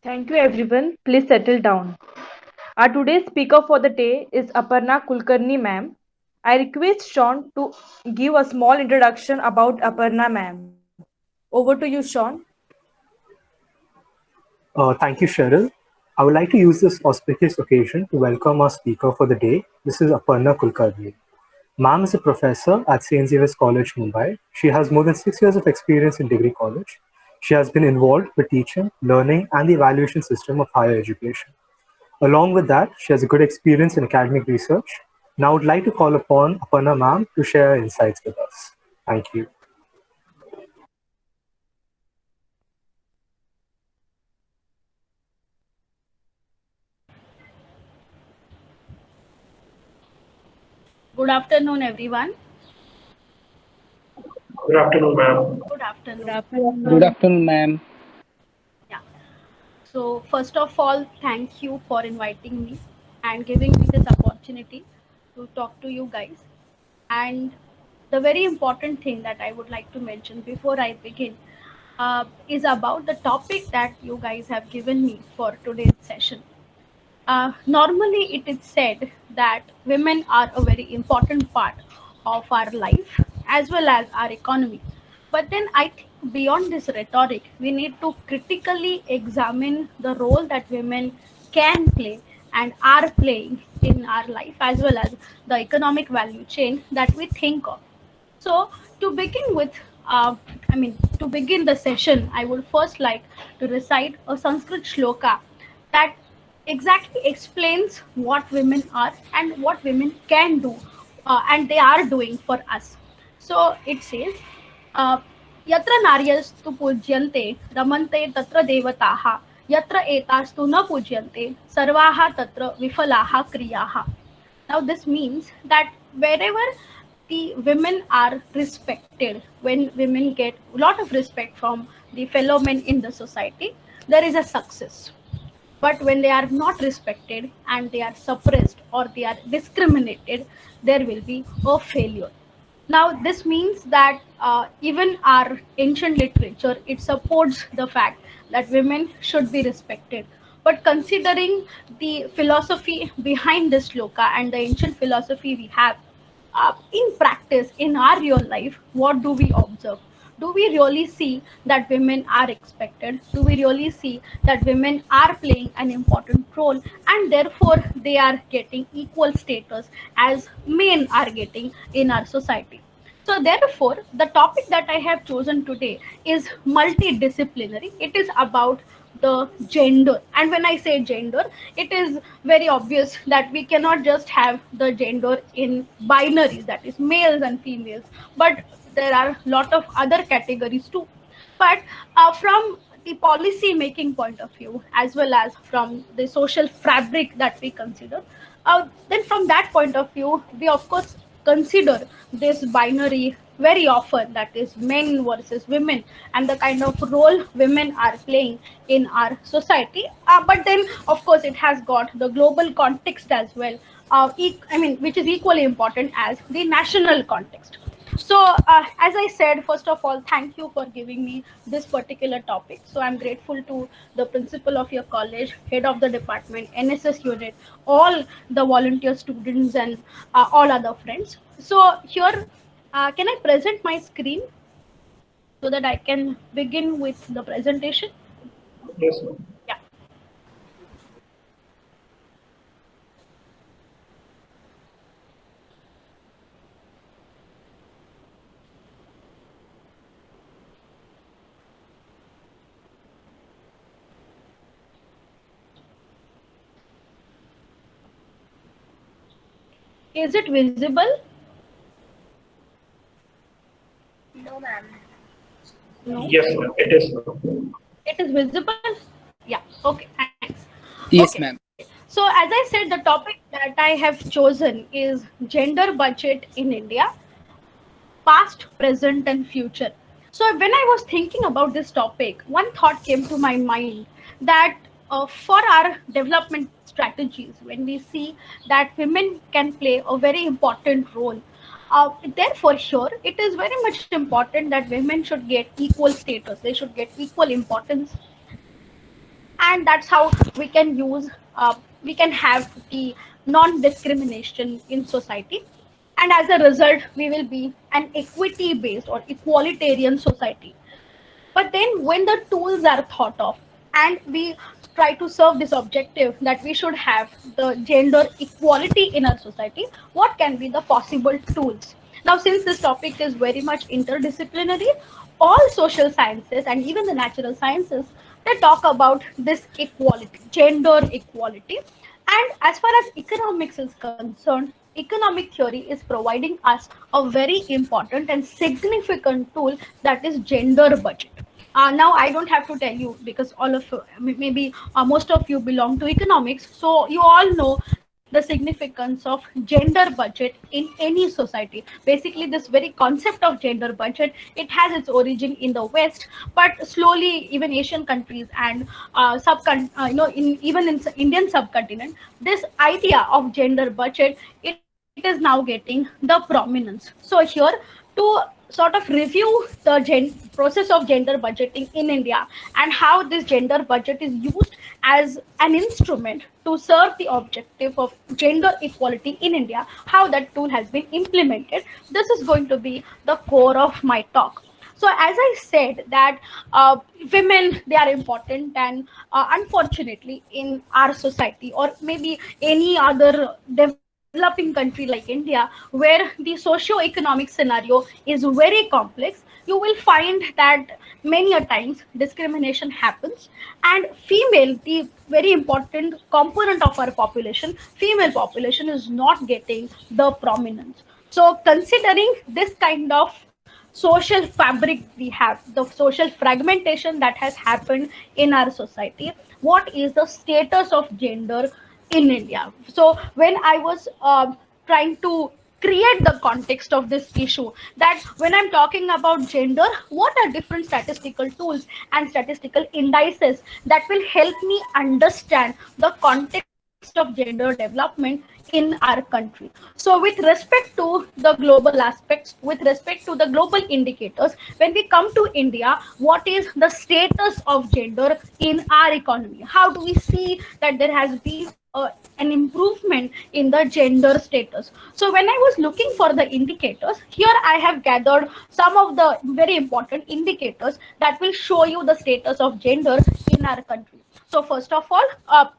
Thank you everyone. Please settle down. Our today's speaker for the day is Aparna Kulkarni ma'am. I request Sean to give a small introduction about Aparna ma'am. Over to you, Sean. Thank you, Cheryl. I would like to use this auspicious occasion to welcome our speaker for the day. This is Aparna Kulkarni. Ma'am is a professor at St. Xavier's College, Mumbai. She has more than 6 years of experience in degree college. She has been involved with teaching, learning, and the evaluation system of higher education. Along with that, she has a good experience in academic research. Now, I would like to call upon Aparna ma'am to share her insights with us. Thank you. Good afternoon, everyone. Good afternoon, ma'am. Good Good afternoon. Good afternoon. afternoon, ma'am. Yeah. So, first of all, thank you for inviting me and giving me this opportunity to talk to you guys. And the very important thing that I would like to mention before I begin is about the topic that you guys have given me for today's session. Normally, it is said that women are a very important part of our life as well as our economy. But then I think beyond this rhetoric, we need to critically examine the role that women can play and are playing in our life as well as the economic value chain that we think of. So, to begin with, to begin the session, I would first like to recite a Sanskrit shloka that exactly explains what women are and what women can do, and they are doing for us. So it says, uh, "Yatra naryastu pujyante ramante tatra devataha yatra etastu na pujyante sarvaha tatra vifalaha kriyaha." Now, this means that wherever the women are respected, when women get a lot of respect from the fellow men in the society, there is a success. But when they are not respected and they are suppressed or they are discriminated, there will be a failure. Now, this means that even our ancient literature, it supports the fact that women should be respected. But considering the philosophy behind this sloka and the ancient philosophy we have, in practice, in our real life, what do we observe? Do we really see that women are expected? Do we really see that women are playing an important role and therefore they are getting equal status as men are getting in our society? So, therefore, the topic that I have chosen today is multidisciplinary. It is about the gender. And when I say gender, it is very obvious that we cannot just have the gender in binaries, that is, males and females, but there are a lot of other categories too. But from the policy making point of view, as well as from the social fabric that we consider, then from that point of view, we of course consider this binary very often, that is men versus women, and the kind of role women are playing in our society. But then of course it has got the global context as well, which is equally important as the national context. So, as I said, first of all, thank you for giving me this particular topic. So, I'm grateful to the principal of your college, head of the department, NSS unit, all the volunteer students, and all other friends. So, here, can I present my screen so that I can begin with the presentation? Yes, ma'am. Yeah. Is it visible? No. Yes, ma'am. It is, ma'am. It is visible? Yeah. Okay. Thanks. Yes, Okay. ma'am. So, as I said, the topic that I have chosen is gender budget in India, past, present, and future. So, when I was thinking about this topic, one thought came to my mind that for our development strategies, when we see that women can play a very important role, therefore, here it is very much important that women should get equal status, they should get equal importance and that's how we can use we can have the non-discrimination in society, and as a result we will be an equity based or equalitarian society. But then when the tools are thought of and we try to serve this objective that we should have the gender equality in our society, what can be the possible tools? Now, since this topic is very much interdisciplinary, all social sciences and even the natural sciences, they talk about this equality, gender equality. And as far as economics is concerned, economic theory is providing us a very important and significant tool, that is gender budget. Now I don't have to tell you because all of maybe most of you belong to economics, so you all know the significance of gender budget in any society. Basically, this very concept of gender budget, it has its origin in the West, but slowly even Asian countries and in even in Indian subcontinent, this idea of gender budget, it is now getting the prominence. So here, to sort of review the process of gender budgeting in India and how this gender budget is used as an instrument to serve the objective of gender equality in India, how that tool has been implemented. This is going to be the core of my talk. So as I said that women, they are important, and unfortunately in our society or maybe any other developing country like India, where the socio-economic scenario is very complex, you will find that many a times discrimination happens, and female, the very important component of our population, female population, is not getting the prominence. So considering this kind of social fabric we have, the social fragmentation that has happened in our society, what is the status of gender in India? So when I was trying to create the context of this issue, that when I'm talking about gender, what are different statistical tools and statistical indices that will help me understand the context of gender development in our country? So with respect to the global aspects, with respect to the global indicators, when we come to India, what is the status of gender in our economy? How do we see that there has been an improvement in the gender status? So when I was looking for the indicators, here I have gathered some of the very important indicators that will show you the status of gender in our country. So first of all,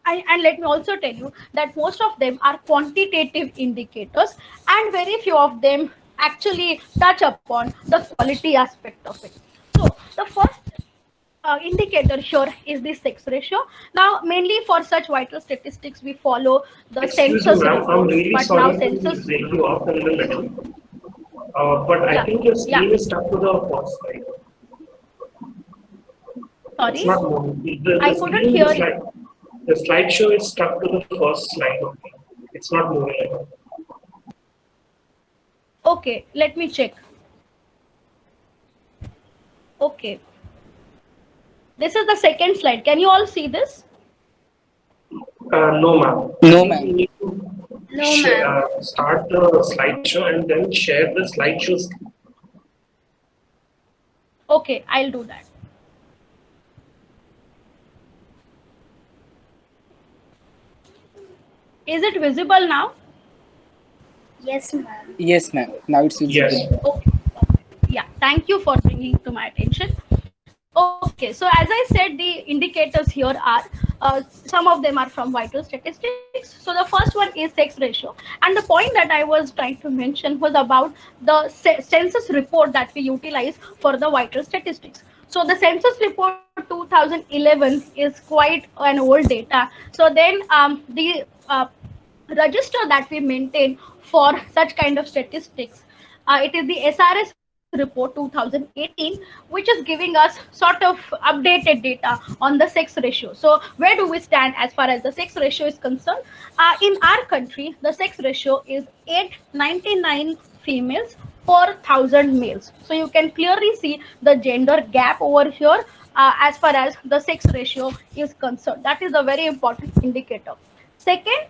and let me also tell you that most of them are quantitative indicators, and very few of them actually touch upon the quality aspect of it. So the first indicator here is the sex ratio. Now, mainly for such vital statistics, we follow the Excuse me, census ma'am. I'm report, really but now sorry to census. break you off in the middle. But I Yeah, think your yeah. screen is stuck to the first slide. It's Sorry, not moving. The I couldn't screen, hear you. the slideshow is stuck to the first slide. Okay. It's not moving at all. Okay, let me check. Okay, this is the second slide. Can you all see this? No, ma'am. No, You ma'am. need to No, ma'am. start the slideshow and then share the slideshow screen. Okay, I'll do that. Is it visible now? Yes, ma'am. Yes, ma'am. Now it's Yes. visible. Okay. Yeah, thank you for bringing to my attention. Okay, so as I said, the indicators here are some of them are from vital statistics. So the first one is sex ratio, and the point that I was trying to mention was about the census report that we utilize for the vital statistics. So the census report 2011 is quite an old data. So then the register that we maintain for such kind of statistics, it is the SRS report 2018, which is giving us sort of updated data on the sex ratio. So where do we stand as far as the sex ratio is concerned? In our country, the sex ratio is 899 females per 1,000 males. So you can clearly see the gender gap over here as far as the sex ratio is concerned. That is a very important indicator. Second,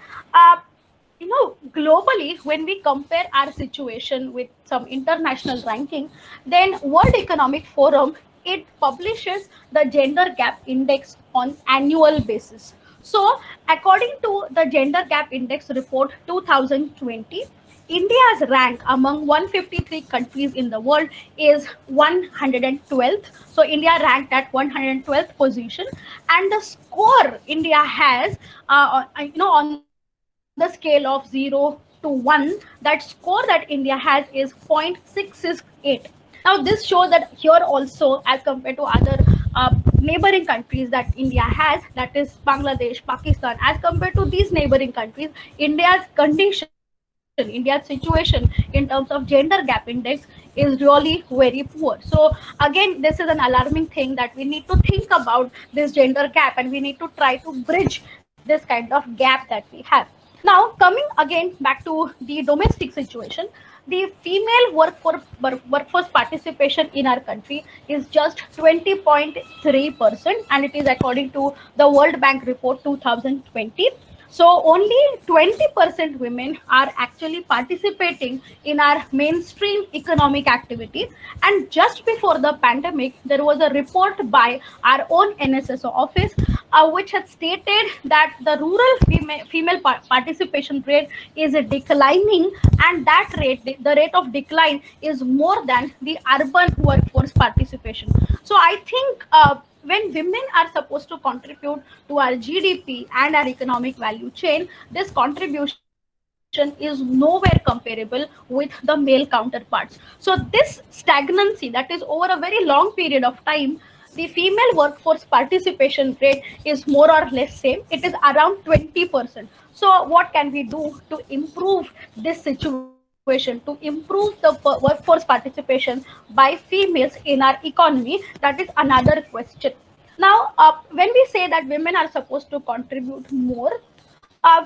globally, when we compare our situation with some international ranking, then World Economic Forum it publishes the gender gap index on annual basis. So according to the gender gap index report 2020, India's rank among 153 countries in the world is 112th. So India ranked at 112th position, and the score India has, on the scale of 0 to 1, that score that India has is 0.668. Now this shows that here also, as compared to other neighboring countries that India has, that is Bangladesh, Pakistan, as compared to these neighboring countries, India's condition, India's situation in terms of gender gap index is really very poor. So again, this is an alarming thing that we need to think about this gender gap, and we need to try to bridge this kind of gap that we have. Now, coming again back to the domestic situation, the female workforce participation in our country is just 20.3%, and it is according to the World Bank report 2020. So only 20% women are actually participating in our mainstream economic activity. And just before the pandemic, there was a report by our own NSSO office, which had stated that the rural female participation rate is declining, and that rate, the rate of decline, is more than the urban workforce participation. So I think when women are supposed to contribute to our GDP and our economic value chain, this contribution is nowhere comparable with the male counterparts. So this stagnancy, that is over a very long period of time, the female workforce participation rate is more or less same. It is around 20%. So what can we do to improve this situation, to improve the workforce participation by females in our economy? That is another question. Now, when we say that women are supposed to contribute more,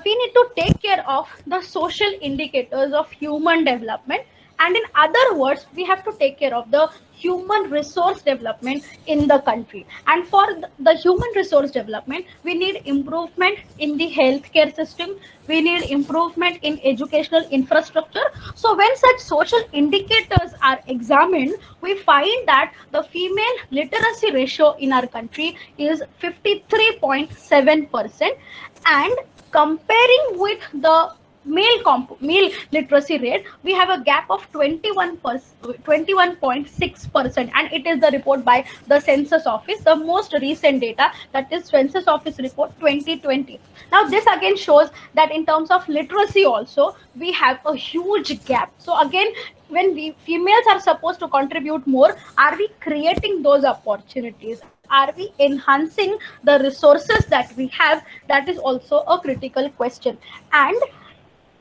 we need to take care of the social indicators of human development. And in other words, we have to take care of the human resource development in the country. And for the human resource development, we need improvement in the healthcare system. We need improvement in educational infrastructure. So when such social indicators are examined, we find that the female literacy ratio in our country is 53.7%, and comparing with the male literacy rate, we have a gap of 21.6%, and it is the report by the census office, the most recent data, that is census office report 2020. Now this again shows that in terms of literacy also we have a huge gap. So again, when we females are supposed to contribute more, are we creating those opportunities? Are we enhancing the resources that we have? That is also a critical question. And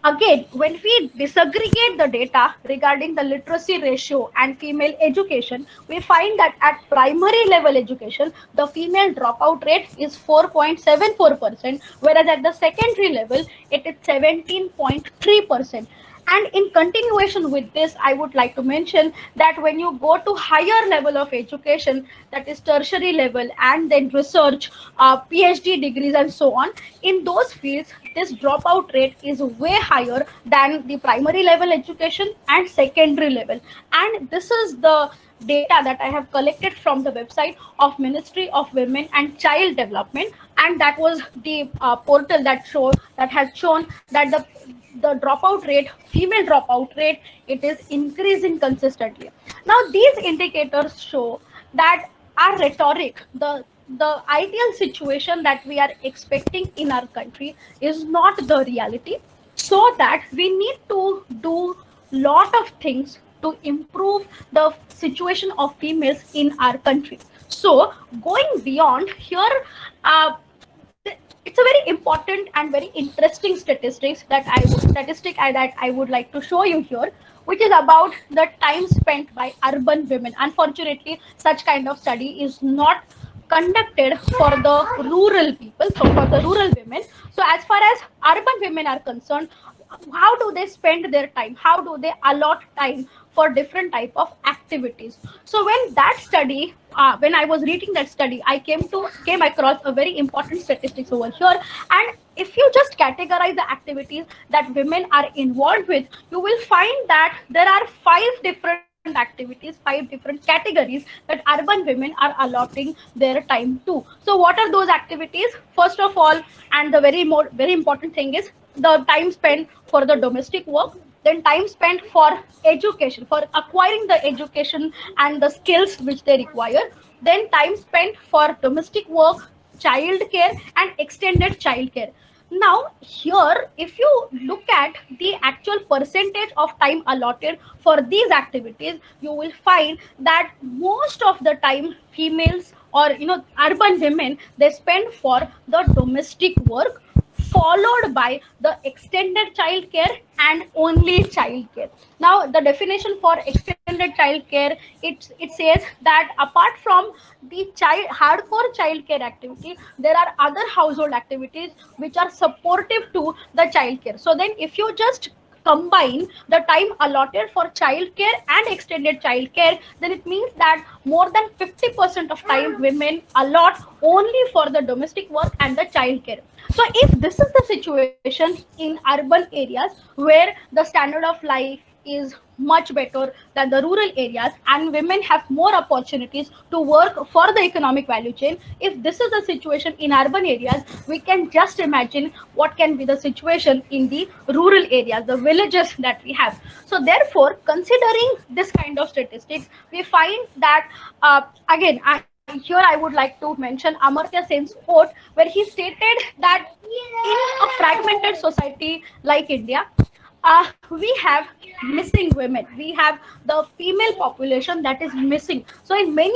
again, when we disaggregate the data regarding the literacy ratio and female education, we find that at primary level education, the female dropout rate is 4.74%, whereas at the secondary level, it is 17.3%. And in continuation with this, I would like to mention that when you go to higher level of education, that is tertiary level, and then research, PhD degrees and so on, in those fields, this dropout rate is way higher than the primary level education and secondary level. And this is the data that I have collected from the website of Ministry of Women and Child Development, and that was the portal that has shown that the dropout rate, female dropout rate, it is increasing consistently. Now these indicators show that our rhetoric, the ideal situation that we are expecting in our country is not the reality, so that we need to do lot of things to improve the situation of females in our country. So going beyond here, it's a very important and very interesting statistic that I would like to show you here, which is about the time spent by urban women. Unfortunately, such kind of study is not conducted for the rural people, so for the rural women. So as far as urban women are concerned, how do they spend their time? How do they allot time for different type of activities? So when that study, when I was reading that study, I came across a very important statistics over here. And if you just categorize the activities that women are involved with, you will find that there are 5 different activities, 5 different categories that urban women are allotting their time to. So what are those activities? First of all, and the very important thing is the time spent for the domestic work, then time spent for education, for acquiring the education and the skills which they require, then time spent for domestic work, child care and extended child care. Now here, if you look at the actual percentage of time allotted for these activities, you will find that most of the time females, or urban women, they spend for the domestic work, followed by the extended child care and only child care. Now the definition for extended child care, it says that apart from the child hardcore child care activity, there are other household activities which are supportive to the child care. So then if you just combine the time allotted for child care and extended child care, then it means that more than 50% of time women allot only for the domestic work and the child care. So if this is the situation in urban areas where the standard of life is much better than the rural areas and women have more opportunities to work for the economic value chain, if this is the situation in urban areas, we can just imagine what can be the situation in the rural areas, the villages that we have. So therefore, considering this kind of statistics, we find that here I would like to mention Amartya Sen's quote, where he stated that in a fragmented society like India, we have missing women. We have the female population that is missing. So in many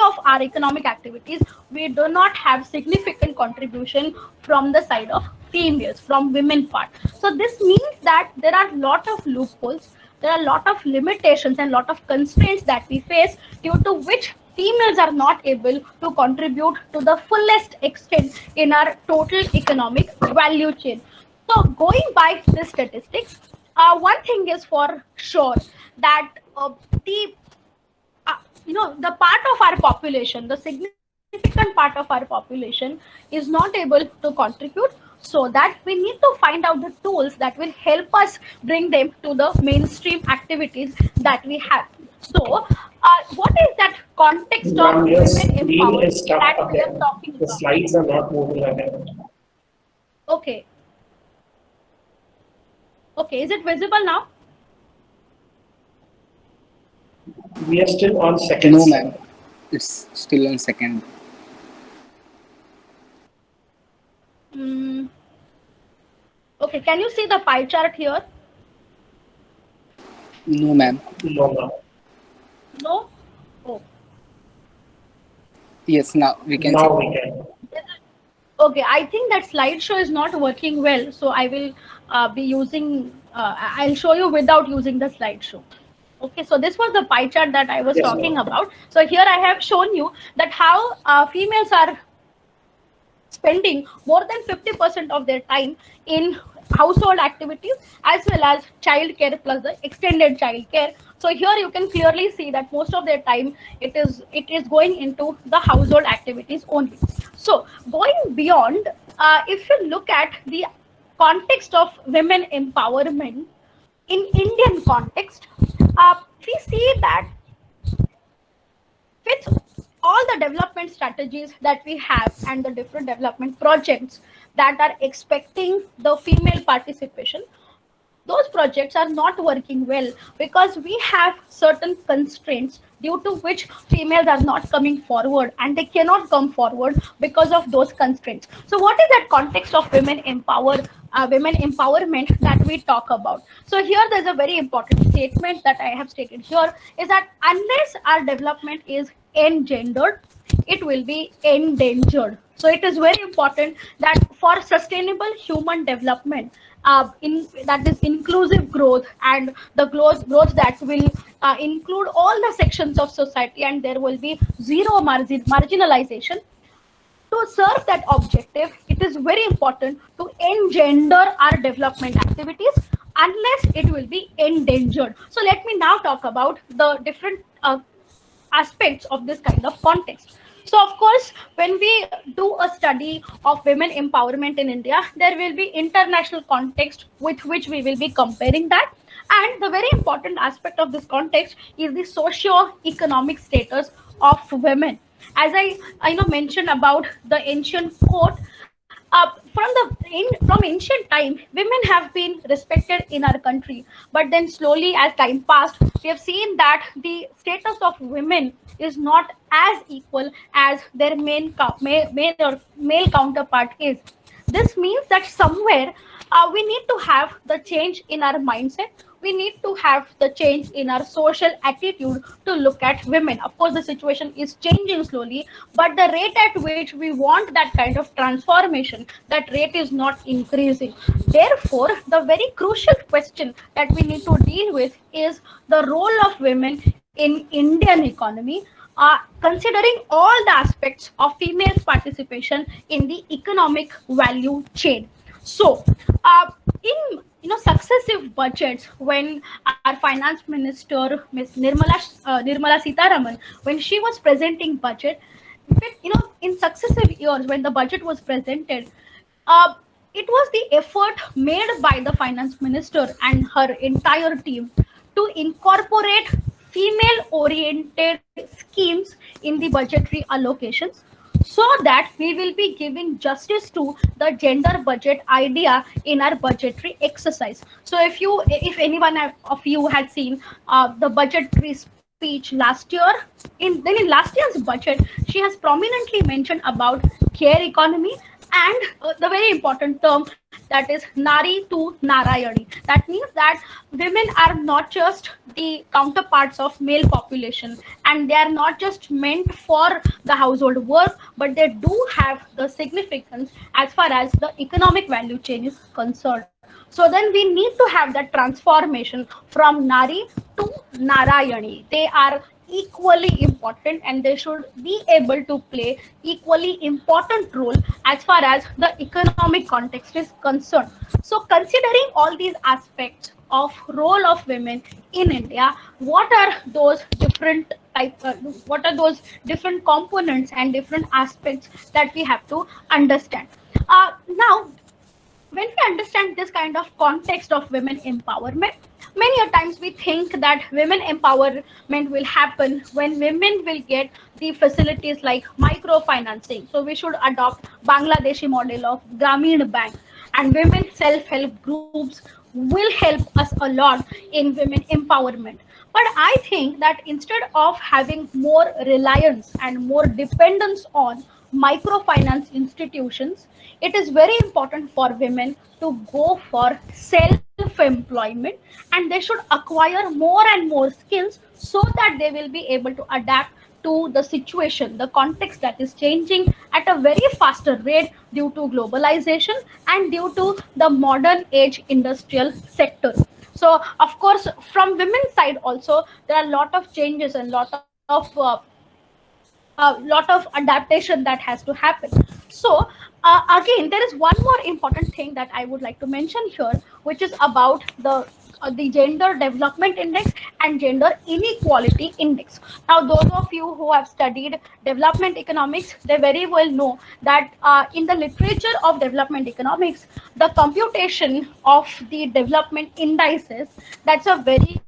of our economic activities, we do not have significant contribution from the side of females, from women part. So this means that there are a lot of loopholes, there are a lot of limitations and lot of constraints that we face, due to which females are not able to contribute to the fullest extent in our total economic value chain. So going by the statistics, one thing is for sure, that the the part of our population, the significant part of our population is not able to contribute, so that we need to find out the tools that will help us bring them to the mainstream activities that we have. So what is that context of Ma'am, your women screen empowerment is stuck that we are again. talking The about? slides are not moving again. Okay. Okay, is it visible now? We are still on second. No, ma'am. It's still on second. Mm, okay, can you see the pie chart here? No, ma'am. No, ma'am. No? Oh, Yes, now we can Now see. we can. okay, I think that slideshow is not working well, so I will be using, I'll show you without using the slideshow. Okay, so this was the pie chart that I was Yes, talking ma'am. about. So here I have shown you that how females are spending more than 50% of their time in household activities as well as child care plus the extended child care. So here you can clearly see that most of their time it is going into the household activities only. So going beyond, if you look at the context of women empowerment in Indian context, we see that with all the development strategies that we have and the different development projects that are expecting the female participation, those projects are not working well because we have certain constraints due to which females are not coming forward, and they cannot come forward because of those constraints. So what is that context of women empowerment that we talk about? So here there's a very important statement that I have stated here, is that unless our development is engendered, it will be endangered. So it is very important that for sustainable human development, that is inclusive growth, and the growth that will include all the sections of society, and there will be zero marginalization. To serve that objective, it is very important to engender our development activities, unless it will be endangered. So let me now talk about the different aspects of this kind of context. So of course, when we do a study of women empowerment in India, there will be international context with which we will be comparing that. And the very important aspect of this context is the socio-economic status of women. As I know mentioned about the ancient court, from ancient time, women have been respected in our country. But then slowly, as time passed, we have seen that the status of women is not as equal as their male counterpart is. This means that somewhere we need to have the change in our mindset. We need to have the change in our social attitude to look at women. Of course, the situation is changing slowly, but the rate at which we want that kind of transformation, that rate is not increasing. Therefore, the very crucial question that we need to deal with is the role of women in Indian economy, considering all the aspects of females' participation in the economic value chain. So, in successive budgets, when our finance minister Ms. Nirmala Sitaraman, when she was presenting budget, in successive years when the budget was presented, uh, it was the effort made by the finance minister and her entire team to incorporate female oriented schemes in the budgetary allocations, so that we will be giving justice to the gender budget idea in our budgetary exercise. So if anyone of you had seen the budgetary speech last year, in last year's budget, she has prominently mentioned about care economy and the very important term, that is Nari to Narayani. That means that women are not just the counterparts of male population, and they are not just meant for the household work, but they do have the significance as far as the economic value chain is concerned. So then we need to have that transformation from Nari to Narayani. They are equally important, and they should be able to play equally important role as far as the economic context is concerned. So considering all these aspects of role of women in India, what are those different what are those different components and different aspects that we have to understand? Now, when we understand this kind of context of women empowerment, many a times we think that women empowerment will happen when women will get the facilities like microfinancing. So we should adopt Bangladeshi model of Grameen Bank, and women self-help groups will help us a lot in women empowerment. But I think that instead of having more reliance and more dependence on microfinance institutions, it is very important for women to go for self-employment, and they should acquire more and more skills so that they will be able to adapt to the situation, the context that is changing at a very faster rate due to globalization and due to the modern age industrial sector. So, of course, from women's side also, there are a lot of changes and lot of adaptation that has to happen. So again, there is one more important thing that I would like to mention here, which is about the gender development index and gender inequality index. Now, those of you who have studied development economics, they very well know that in the literature of development economics, the computation of the development indices, that's a very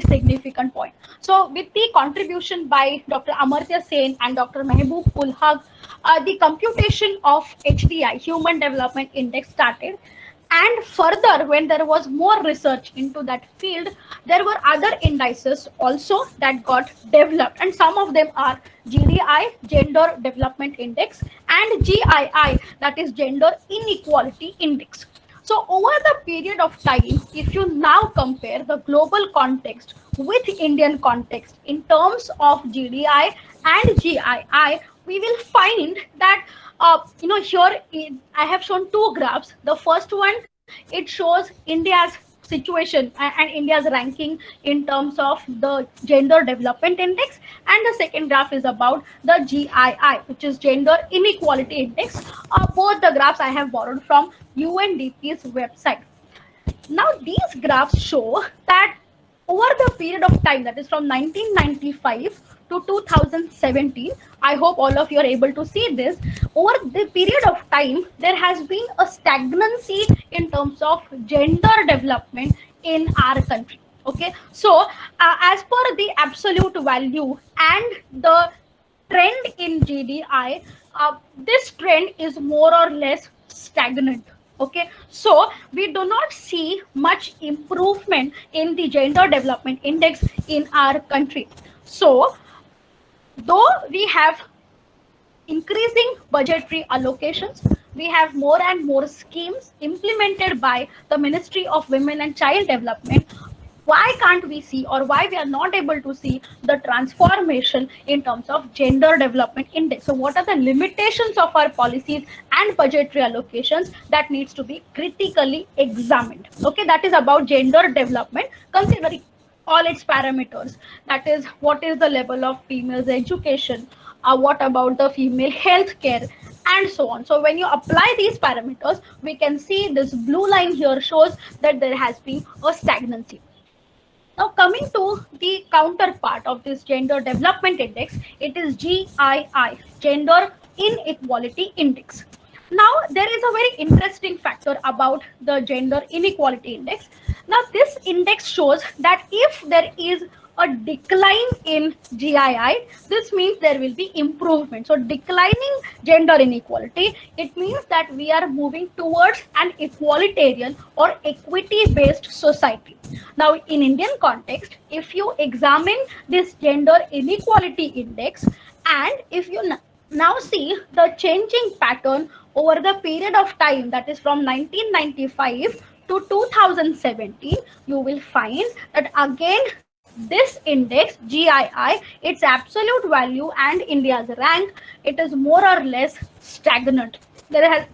significant point. So with the contribution by Dr. Amartya Sen and Dr. Mehboob ul Haq, the computation of HDI, Human Development Index, started. And further, when there was more research into that field, there were other indices also that got developed, and some of them are GDI, Gender Development Index, and GII, that is Gender Inequality Index. So over the period of time, if you now compare the global context with Indian context in terms of GDI and GII, we will find that I have shown two graphs. The first one, it shows India's situation and India's ranking in terms of the Gender Development Index, and the second graph is about the GII, which is Gender Inequality Index. Both the graphs I have borrowed from UNDP's website. Now, these graphs show that over the period of time, that is from 1995 to 2017, I hope all of you are able to see this. Over the period of time, there has been a stagnancy in terms of gender development in our country. Okay, so as per the absolute value and the trend in GDI, this trend is more or less stagnant. Okay, so we do not see much improvement in the gender development index in our country. So though we have increasing budgetary allocations, we have more and more schemes implemented by the Ministry of Women and Child Development. Why can't we see, or why we are not able to see the transformation in terms of gender development index? So what are the limitations of our policies and budgetary allocations that needs to be critically examined? Okay, that is about gender development, considering all its parameters. That is, what is the level of females education, what about the female health care, and so on. So when you apply these parameters, we can see this blue line here shows that there has been a stagnancy. Now coming to the counterpart of this gender development index, it is GII, Gender Inequality Index. Now there is a very interesting factor about the gender inequality index. Now this index shows that if there is a decline in GII, this means there will be improvement. So declining gender inequality, it means that we are moving towards an equalitarian or equity based society. Now in Indian context, if you examine this gender inequality index, and if you now see the changing pattern over the period of time, that is from 1995 to 2017, you will find that again this index GII, its absolute value and India's rank, it is more or less stagnant. There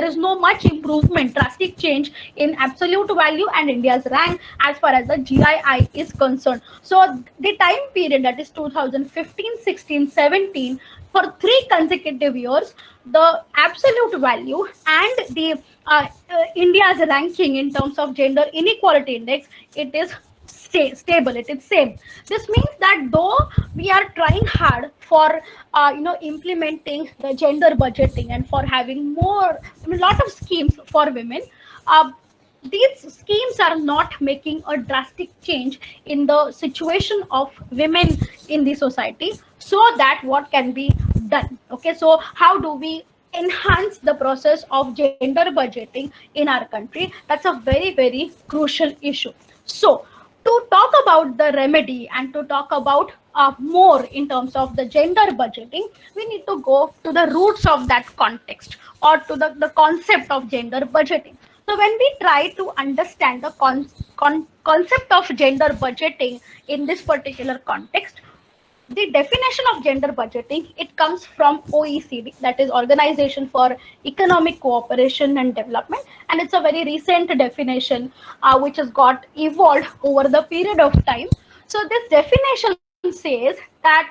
is no much improvement, drastic change in absolute value and India's rank as far as the GII is concerned. So the time period, that is 2015, 16, 17, for 3 consecutive years, the absolute value and the India's ranking in terms of gender inequality index, it is stable, it is same. This means that though we are trying hard for implementing the gender budgeting and for having more, a lot of schemes for women, these schemes are not making a drastic change in the situation of women in the society. So that what can be done? Okay, so how do we enhance the process of gender budgeting in our country? That's a very, very crucial issue. So to talk about the remedy and to talk about more in terms of the gender budgeting, we need to go to the roots of that context, or to the concept of gender budgeting. So when we try to understand the concept of gender budgeting in this particular context, the definition of gender budgeting, it comes from OECD, that is Organization for Economic Cooperation and Development, and it's a very recent definition which has got evolved over the period of time. So this definition says that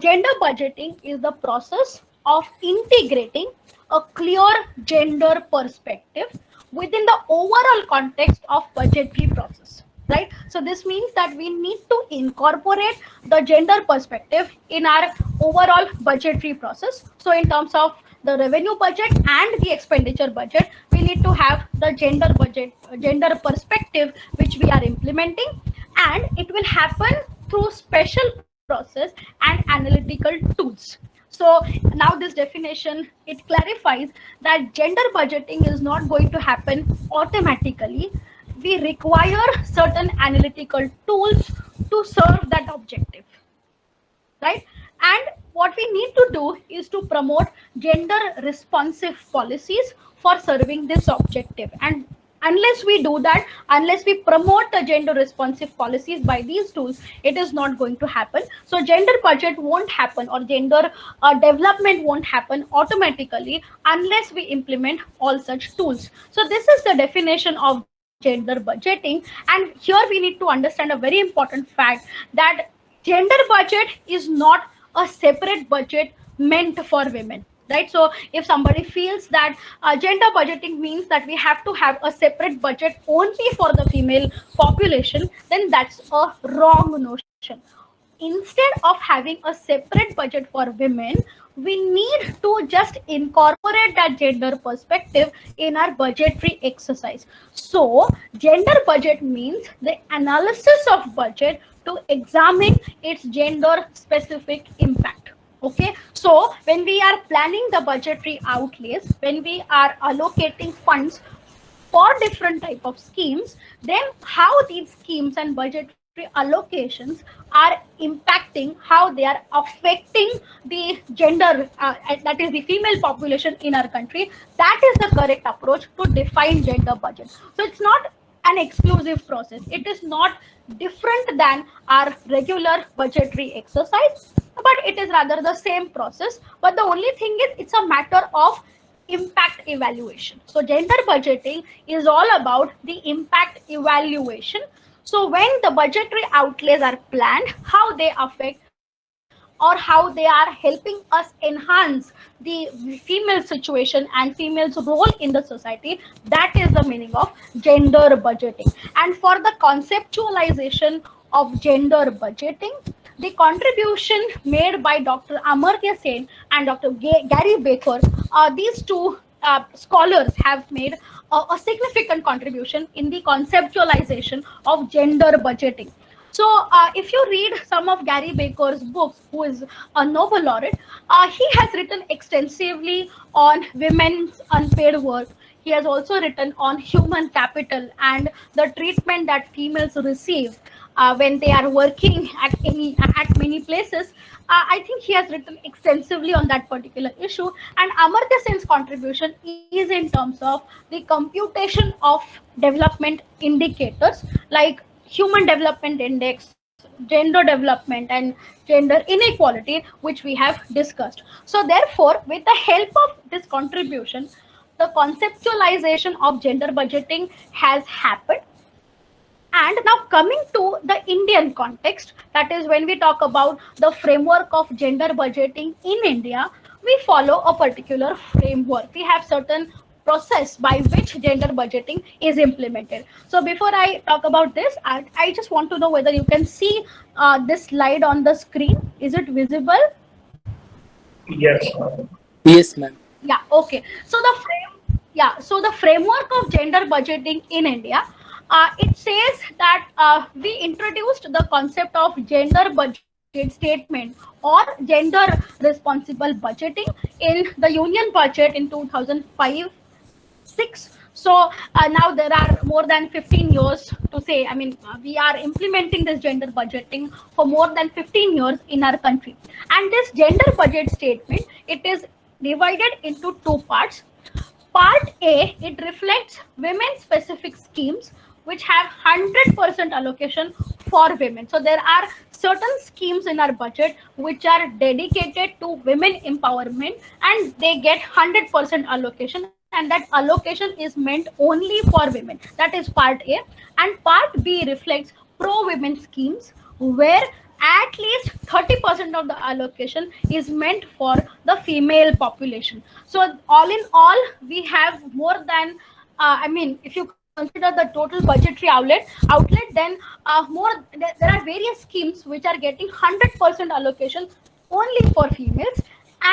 gender budgeting is the process of integrating a clear gender perspective within the overall context of budgetary process. Right, so this means that we need to incorporate the gender perspective in our overall budgetary process. So in terms of the revenue budget and the expenditure budget, we need to have the gender perspective which we are implementing, and it will happen through special process and analytical tools. So now this definition, it clarifies that gender budgeting is not going to happen automatically. We require certain analytical tools to serve that objective, right? And what we need to do is to promote gender responsive policies for serving this objective. And unless we do that, unless we promote the gender responsive policies by these tools, it is not going to happen. So gender budget won't happen, or gender development won't happen automatically unless we implement all such tools. So this is the definition of gender budgeting, and here we need to understand a very important fact, that gender budget is not a separate budget meant for women, right? So if somebody feels that gender budgeting means that we have to have a separate budget only for the female population, then that's a wrong notion. instead of having a separate budget for women, we need to just incorporate that gender perspective in our budgetary exercise. So, gender budget means the analysis of budget to examine its gender specific impact. Okay, so when we are planning the budgetary outlays, when we are allocating funds for different type of schemes, then how these schemes and budgetary allocations are impacting, how they are affecting the gender, that is the female population in our country. That is the correct approach to define gender budget. So it's not an exclusive process, it is not different than our regular budgetary exercise, but it is rather the same process. But the only thing is, it's a matter of impact evaluation. So gender budgeting is all about the impact evaluation. So when the budgetary outlays are planned, how they affect or how they are helping us enhance the female situation and females role in the society, that is the meaning of gender budgeting. And for the conceptualization of gender budgeting, the contribution made by Dr. Amartya Sen and Dr. Gary Baker, these two scholars have made a significant contribution in the conceptualization of gender budgeting. So if you read some of Gary Baker's books, who is a Nobel laureate, he has written extensively on women's unpaid work. He has also written on human capital and the treatment that females receive when they are working at many places. I think he has written extensively on that particular issue. And Amartya Sen's contribution is in terms of the computation of development indicators like human development index, gender development, and gender inequality, which we have discussed. So therefore, with the help of this contribution, the conceptualization of gender budgeting has happened. And now coming to the Indian context, that is when we talk about the framework of gender budgeting in India, we follow a particular framework. We have certain process by which gender budgeting is implemented. So before I talk about this, I just want to know whether you can see this slide on the screen. Is it visible? Yes. Yes, ma'am. Yeah, okay. So the framework of gender budgeting in India, it says that we introduced the concept of gender budget statement or gender responsible budgeting in the union budget in 2005-6. So now there are more than 15 years to say, I mean, we are implementing this gender budgeting for more than 15 years in our country. And this gender budget statement, it is divided into two parts. Part A, it reflects women-specific schemes which have 100% allocation for women. So there are certain schemes in our budget which are dedicated to women empowerment, and they get 100% allocation, and that allocation is meant only for women. That is part A. And part B reflects pro-women schemes where at least 30% of the allocation is meant for the female population. So all in all, we have more than, if you consider the total budgetary outlet, then there are various schemes which are getting 100% allocation only for females,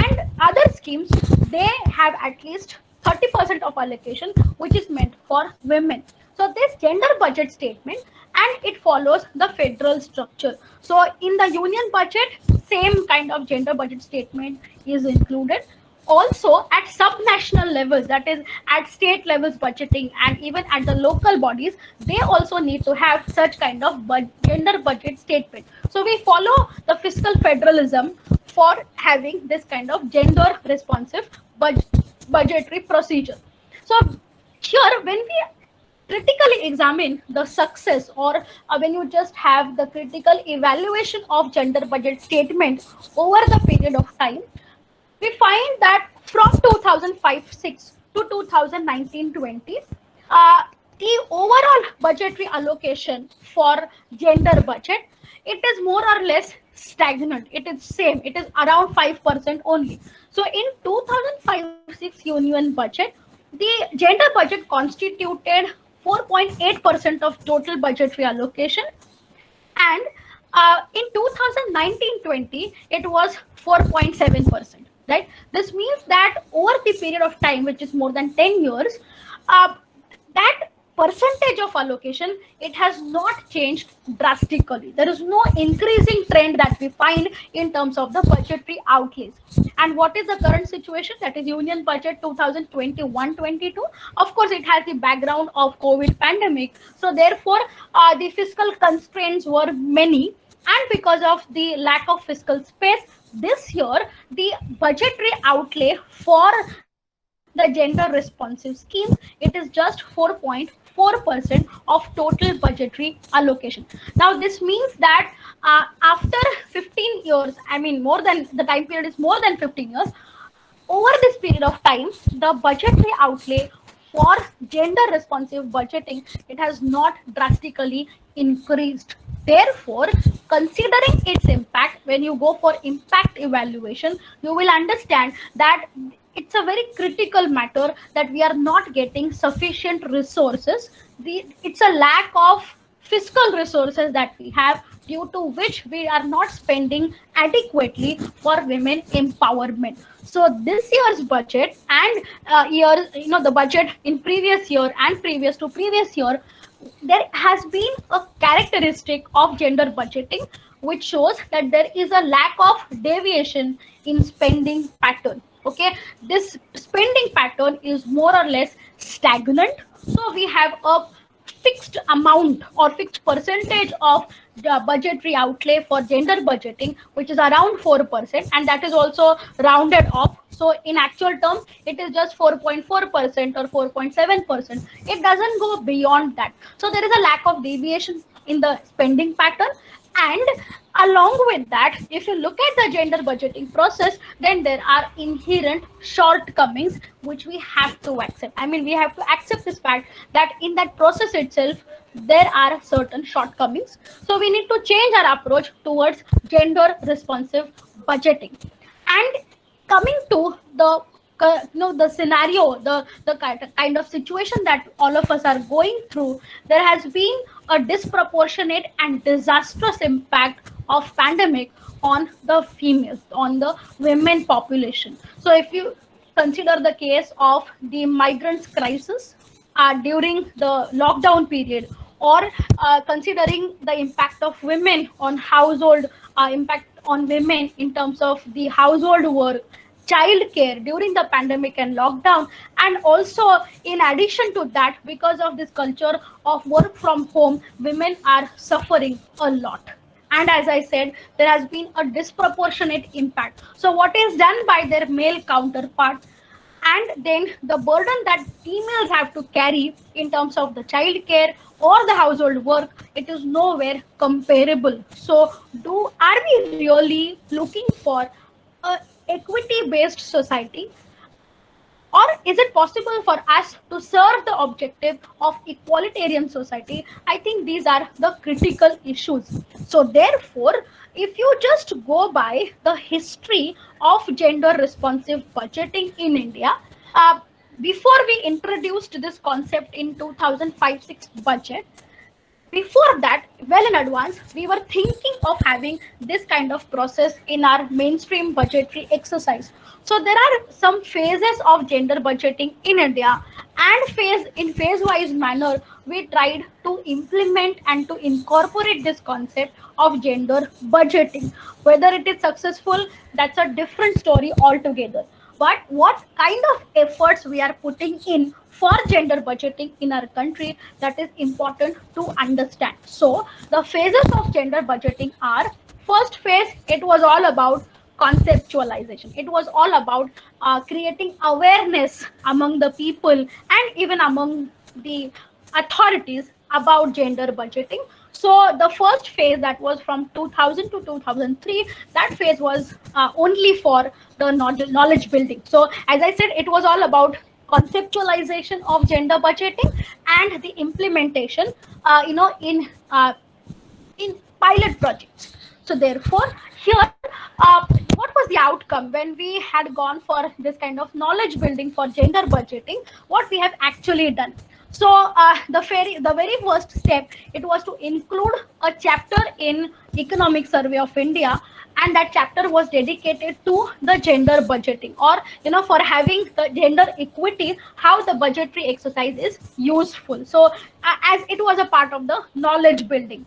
and other schemes, they have at least 30% of allocation which is meant for women. So this gender budget statement, and it follows the federal structure. So in the union budget, same kind of gender budget statement is included. Also at subnational levels, that is at state levels budgeting, and even at the local bodies, they also need to have such kind of gender budget statement. So we follow the fiscal federalism for having this kind of gender responsive budgetary procedure. So here, when we critically examine the success, or when you just have the critical evaluation of gender budget statement over the period of time, we find that from 2005-6 to 2019-20, the overall budgetary allocation for gender budget, it is more or less stagnant. It is same. It is around 5% only. So in 2005-6 union budget, the gender budget constituted 4.8% of total budgetary allocation, and In 2019-20, it was 4.7%, right? This means that over the period of time, which is more than 10 years, uh, that percentage of allocation, it has not changed drastically. There is no increasing trend that we find in terms of the budgetary outlays. And what is the current situation? That is Union Budget 2021-22. Of course, it has the background of COVID pandemic. So therefore, the fiscal constraints were many, and because of the lack of fiscal space, this year the budgetary outlay for the gender responsive schemes, it is just 4.4% of total budgetary allocation. Now this means that after 15 years, I mean more than, the time period is more than 15 years, over this period of time, the budgetary outlay for gender responsive budgeting, it has not drastically increased. Therefore, considering its impact, when you go for impact evaluation, you will understand that it's a very critical matter that we are not getting sufficient resources. It's a lack of fiscal resources that we have, due to which we are not spending adequately for women empowerment. So this year's budget and the budget in previous year and previous to previous year, there has been a characteristic of gender budgeting which shows that there is a lack of deviation in spending pattern. Okay, this spending pattern is more or less stagnant. So we have a fixed amount or fixed percentage of the budgetary outlay for gender budgeting, which is around 4%, and that is also rounded off. So in actual terms, it is just 4.4% or 4.7%. It doesn't go beyond that. So there is a lack of deviation in the spending pattern. And along with that, if you look at the gender budgeting process, then there are inherent shortcomings which we have to accept. I mean, we have to accept this fact that in that process itself, there are certain shortcomings. So we need to change our approach towards gender responsive budgeting. And coming to the scenario, the kind of situation that all of us are going through, there has been a disproportionate and disastrous impact of pandemic on the females, on the women population. So if you consider the case of the migrants crisis during the lockdown period, or considering the impact of women on household, impact on women in terms of the household work, child care during the pandemic and lockdown, and also in addition to that, because of this culture of work from home, women are suffering a lot. And as I said, there has been a disproportionate impact. So what is done by their male counterpart, and then the burden that females have to carry in terms of the child care or the household work, it is nowhere comparable. So are we really looking for a equity based society, or is it possible for us to serve the objective of equalitarian society? I think these are the critical issues. So therefore, if you just go by the history of gender responsive budgeting in India, before we introduced this concept in 2005-6 budget, before that, well in advance, we were thinking of having this kind of process in our mainstream budgetary exercise. So there are some phases of gender budgeting in India, and in phase wise manner, we tried to implement and to incorporate this concept of gender budgeting. Whether it is successful, that's a different story altogether. But what kind of efforts we are putting in for gender budgeting in our country, that is important to understand. So the phases of gender budgeting are: first phase, it was all about conceptualization. It was all about creating awareness among the people and even among the authorities about gender budgeting. So the first phase, that was from 2000 to 2003, that phase was only for the knowledge building. So as I said, it was all about conceptualization of gender budgeting and the implementation in pilot projects. So therefore, here, what was the outcome when we had gone for this kind of knowledge building for gender budgeting? What we have actually done. So the very first step, it was to include a chapter in Economic Survey of India, and that chapter was dedicated to the gender budgeting, or for having the gender equity, how the budgetary exercise is useful. So as it was a part of the knowledge building.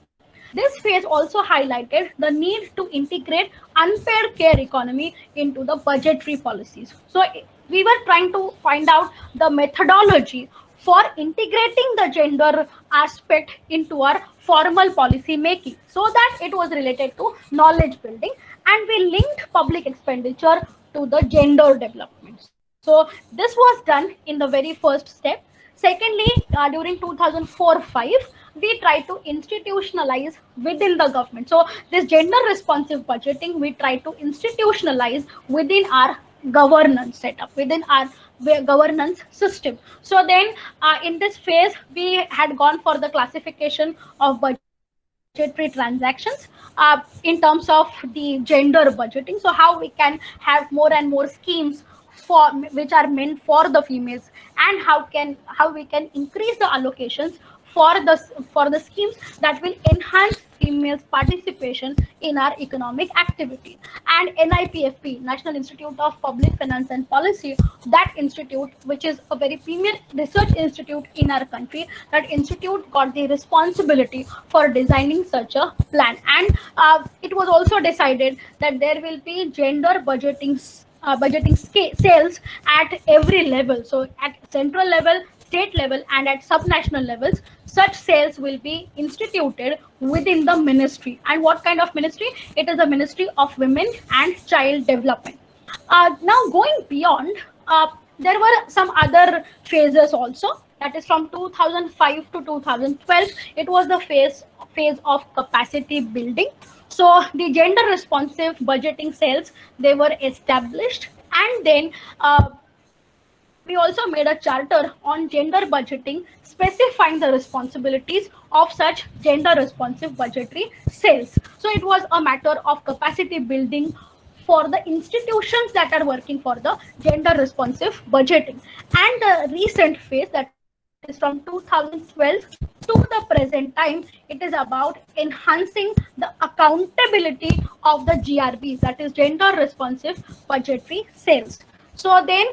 This phase also highlighted the need to integrate unpaid care economy into the budgetary policies. So we were trying to find out the methodology for integrating the gender aspect into our formal policy making, so that it was related to knowledge building, and we linked public expenditure to the gender development. So this was done in the very first step. Secondly, during 2004-5, we tried to institutionalize within the government. So this gender responsive budgeting, we tried to institutionalize within our governance setup, within our governance system. So then in this phase, we had gone for the classification of budgetary transactions in terms of the gender budgeting. So how we can have more and more schemes for which are meant for the females, and how we can increase the allocations for the schemes that will enhance females participation in our economic activity. And NIPFP, National Institute of Public Finance and Policy, that institute, which is a very premier research institute in our country, that institute got the responsibility for designing such a plan. And it was also decided that there will be gender sales at every level. So at central level, state level, and at subnational levels, such sales will be instituted within the ministry. And what kind of ministry? It is the Ministry of Women and Child Development. Now going beyond, there were some other phases also. That is from 2005 to 2012. It was the phase of capacity building. So the gender responsive budgeting cells, they were established, and then we also made a charter on gender budgeting, specifying the responsibilities of such gender responsive budgetary cells. So it was a matter of capacity building for the institutions that are working for the gender responsive budgeting. And the recent phase, that is from 2012 to the present time, it is about enhancing the accountability of the GRBs, that is gender responsive budgetary sales. So then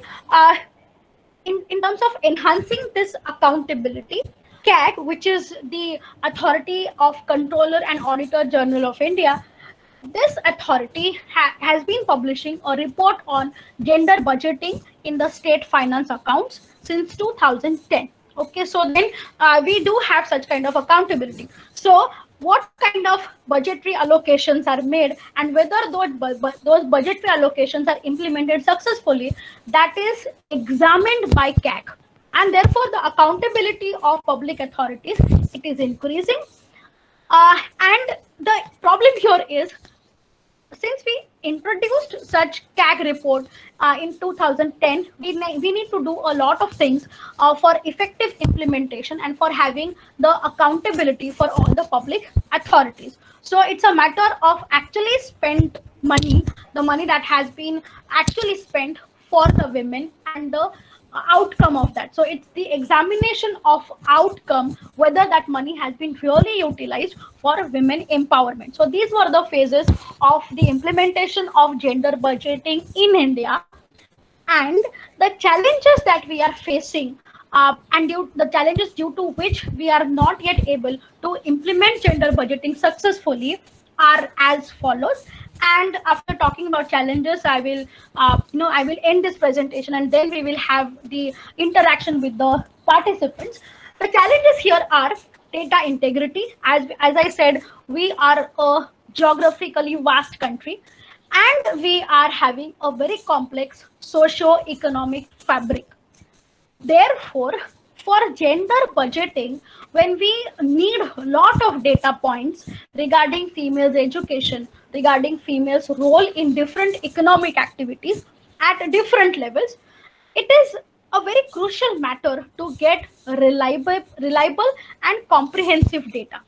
in terms of enhancing this accountability, CAG, which is the Authority of Controller and Auditor General of India, this authority has been publishing a report on gender budgeting in the state finance accounts since 2010. Okay, so then we do have such kind of accountability. So what kind of budgetary allocations are made, and whether those budgetary allocations are implemented successfully, that is examined by CAG. And therefore the accountability of public authorities, it is increasing. And the problem here is, since we introduced such CAG report in 2010, we need to do a lot of things for effective implementation and for having the accountability for all the public authorities. So it's a matter of actually spent money, the money that has been actually spent for the women, and the outcome of that. So it's the examination of outcome, whether that money has been really utilized for women empowerment. So these were the phases of the implementation of gender budgeting in India. And the challenges that we are facing, the challenges due to which we are not yet able to implement gender budgeting successfully, are as follows. And after talking about challenges, I will end this presentation, and then we will have the interaction with the participants. The challenges here are data integrity. As I said, we are a geographically vast country, and we are having a very complex socio-economic fabric. Therefore, for gender budgeting, when we need a lot of data points regarding females' education, regarding females' role in different economic activities at different levels, it is a very crucial matter to get reliable and comprehensive data.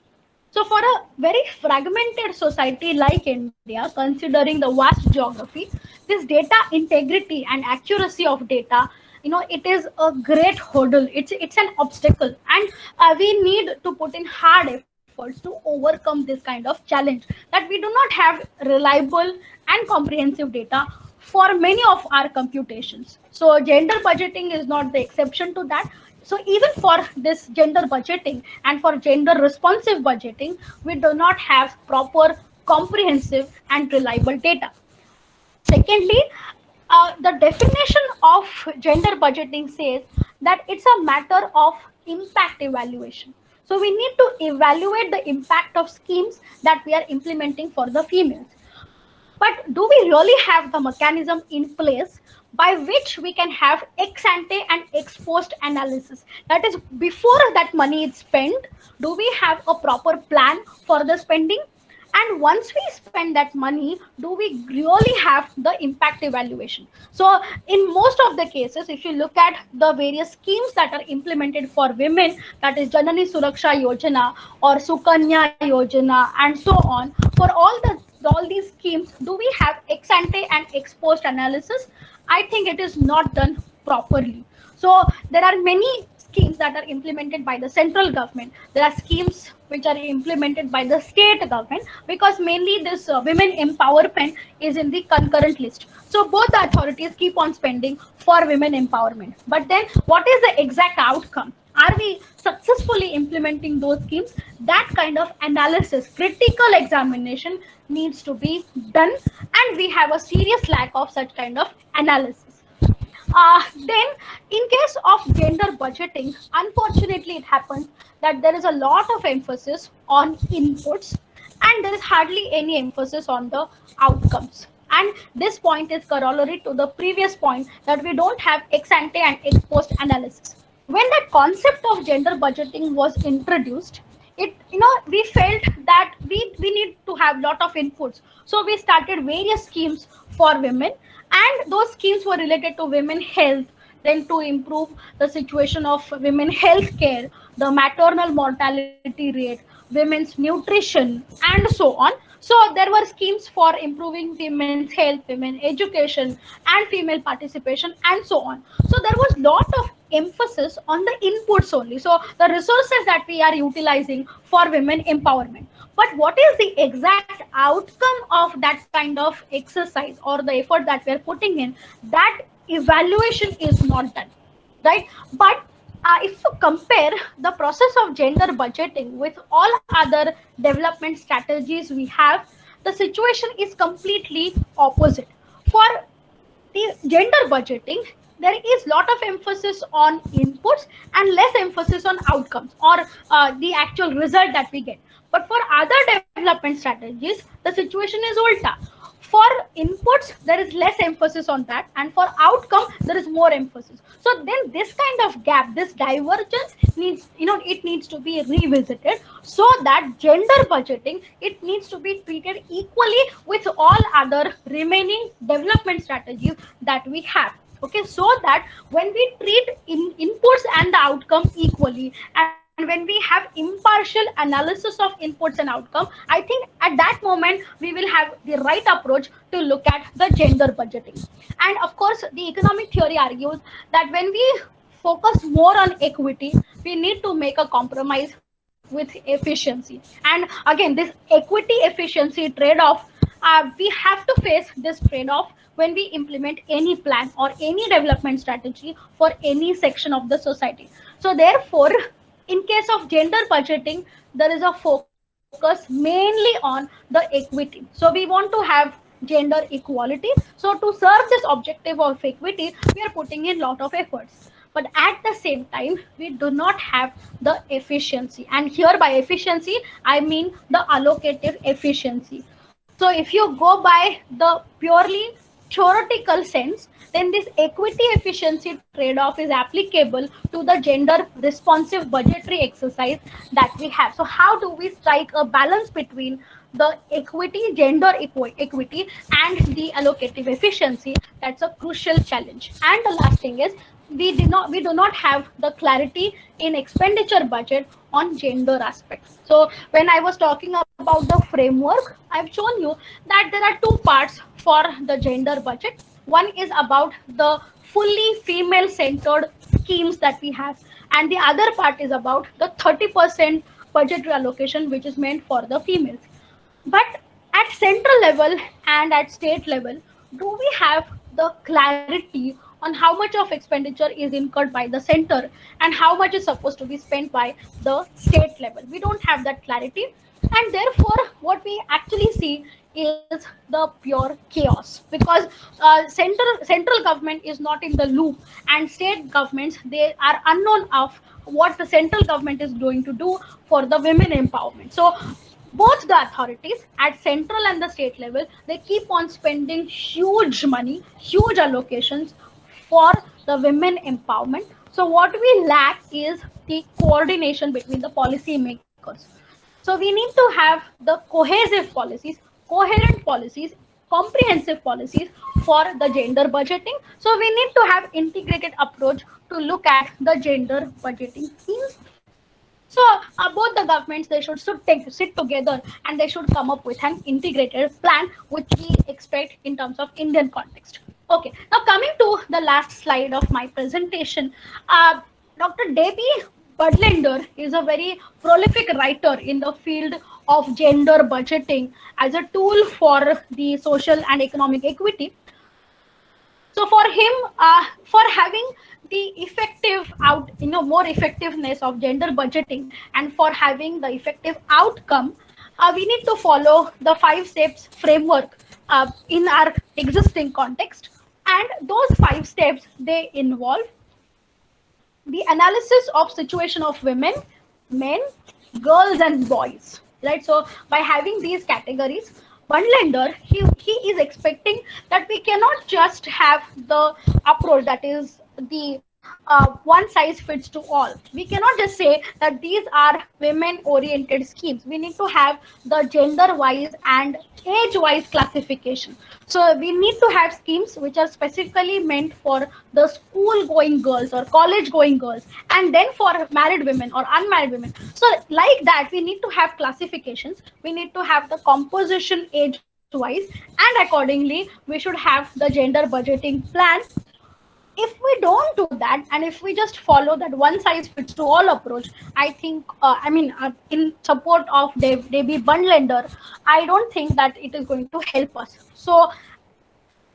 So for a very fragmented society like India, considering the vast geography, this data integrity and accuracy of data it is a great hurdle. It's an obstacle, and we need to put in hard efforts to overcome this kind of challenge, that we do not have reliable and comprehensive data for many of our computations. So gender budgeting is not the exception to that. So even for this gender budgeting and for gender responsive budgeting, we do not have proper, comprehensive and reliable data. Secondly, the definition of gender budgeting says that it's a matter of impact evaluation. So we need to evaluate the impact of schemes that we are implementing for the females. But do we really have the mechanism in place by which we can have ex ante and ex post analysis? That is, before that money is spent, do we have a proper plan for the spending? And once we spend that money, do we really have the impact evaluation? So in most of the cases, if you look at the various schemes that are implemented for women, that is Janani Suraksha Yojana or Sukanya Yojana and so on, for all these schemes, do we have ex ante and ex post analysis? I think it is not done properly. So there are many schemes that are implemented by the central government. There are schemes which are implemented by the state government, because mainly this women empowerment is in the concurrent list. So both the authorities keep on spending for women empowerment. But then what is the exact outcome? Are we successfully implementing those schemes? That kind of analysis, critical examination needs to be done, and we have a serious lack of such kind of analysis. Then, in case of gender budgeting, unfortunately, it happens that there is a lot of emphasis on inputs and there is hardly any emphasis on the outcomes. And this point is corollary to the previous point, that we don't have ex ante and ex post analysis. When that concept of gender budgeting was introduced, we felt that we need to have lot of inputs. So we started various schemes for women, and those schemes were related to women health, then to improve the situation of women health care, the maternal mortality rate, women's nutrition and so on. So there were schemes for improving women's health, women education and female participation and so on. So there was lot of emphasis on the inputs only, so the resources that we are utilizing for women empowerment. But what is the exact outcome of that kind of exercise or the effort that we are putting in? That evaluation is not done, right? But if you compare the process of gender budgeting with all other development strategies we have, the situation is completely opposite. For the gender budgeting, there is lot of emphasis on inputs and less emphasis on outcomes or the actual result that we get. But for other development strategies, the situation is ulta. For inputs, there is less emphasis on that, and for outcome, there is more emphasis. So then this kind of gap, this divergence needs, it needs to be revisited, so that gender budgeting, it needs to be treated equally with all other remaining development strategies that we have. Okay, so that when we treat inputs and the outcome equally, and when we have impartial analysis of inputs and outcome, I think at that moment we will have the right approach to look at the gender budgeting. And of course, the economic theory argues that when we focus more on equity, we need to make a compromise with efficiency. And again, this equity efficiency trade-off, we have to face this trade-off when we implement any plan or any development strategy for any section of the society. So therefore, in case of gender budgeting, there is a focus mainly on the equity. So we want to have gender equality. So to serve this objective of equity, we are putting in lot of efforts. But at the same time, we do not have the efficiency. And here by efficiency, I mean the allocative efficiency. So if you go by the purely theoretical sense, then this equity efficiency trade-off is applicable to the gender responsive budgetary exercise that we have. So how do we strike a balance between the equity, gender equity and the allocative efficiency? That's a crucial challenge. And the last thing is, we do not have the clarity in expenditure budget on gender aspects. So when I was talking about the framework, I've shown you that there are two parts for the gender budget. One is about the fully female centered schemes that we have, and the other part is about the 30% budgetary allocation which is meant for the females. But at central level and at state level, do we have the clarity on how much of expenditure is incurred by the center and how much is supposed to be spent by the state level? We don't have that clarity, and therefore what we actually see is the pure chaos, because central government is not in the loop, and state governments, they are unknown of what the central government is going to do for the women empowerment. So both the authorities at central and the state level, they keep on spending huge money, huge allocations for the women empowerment. So what we lack is the coordination between the policy makers. So we need to have the cohesive policies, coherent policies, comprehensive policies for the gender budgeting. So we need to have integrated approach to look at the gender budgeting schemes. So both the governments, they should sit together and they should come up with an integrated plan, which we expect in terms of Indian context. Okay, now coming to the last slide of my presentation, Dr. Debbie Budlender is a very prolific writer in the field of gender budgeting as a tool for the social and economic equity. So for him, for having the effective more effectiveness of gender budgeting, and for having the effective outcome, we need to follow the 5 steps framework in our existing context. And those 5 steps, they involve the analysis of situation of women, men, girls, and boys. Right. So by having these categories, Bundlender, he is expecting that we cannot just have the approach that is the one size fits to all. We cannot just say that these are women oriented schemes. We need to have the gender wise and age wise classification. So we need to have schemes which are specifically meant for the school going girls or college going girls, and then for married women or unmarried women. So like that, we need to have classifications. We need to have the composition age wise, and accordingly we should have the gender budgeting plan. If we don't do that, and if we just follow that one size fits to all approach, I think in support of Debbie Bundlender, I don't think that it is going to help us. So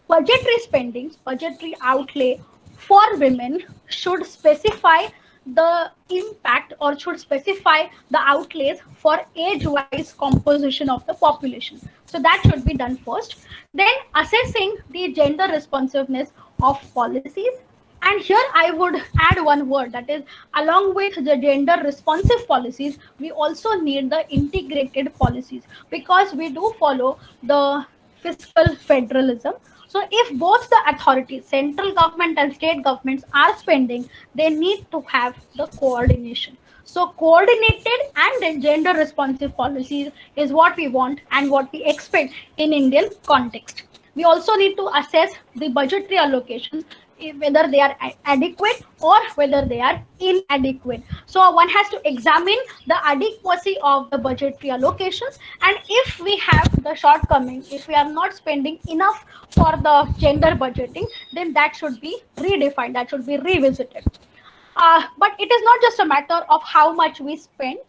budgetary spendings, budgetary outlay for women should specify the impact, or should specify the outlays for age-wise composition of the population. So that should be done first. Then assessing the gender responsiveness of policies. And here I would add one word, that is, along with the gender responsive policies, we also need the integrated policies, because we do follow the fiscal federalism. So if both the authorities, central government and state governments, are spending, they need to have the coordination. So coordinated and gender responsive policies is what we want and what we expect in Indian context. We also need to assess the budgetary allocations, whether they are adequate or whether they are inadequate. So one has to examine the adequacy of the budgetary allocations, and if we have the shortcomings, if we are not spending enough for the gender budgeting, then that should be redefined, that should be revisited. But it is not just a matter of how much we spend,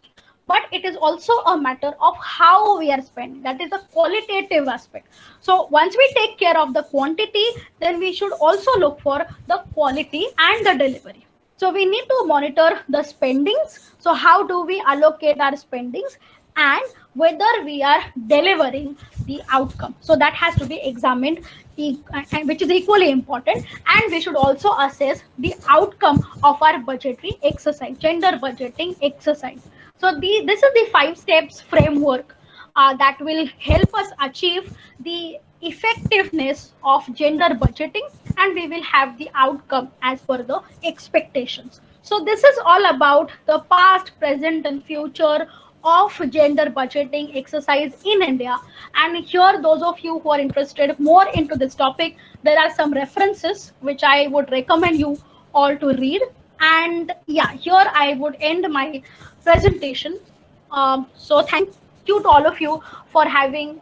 but it is also a matter of how we are spending. That is the qualitative aspect. So once we take care of the quantity, then we should also look for the quality and the delivery. So we need to monitor the spendings. So how do we allocate our spendings, and whether we are delivering the outcome. So that has to be examined, which is equally important. And we should also assess the outcome of our budgetary exercise, gender budgeting exercise. So this is the 5 steps framework that will help us achieve the effectiveness of gender budgeting, and we will have the outcome as per the expectations. So this is all about the past, present, and future of gender budgeting exercise in India. And here, those of you who are interested more into this topic, there are some references which I would recommend you all to read. And yeah, here I would end my presentation. So thank you to all of you for having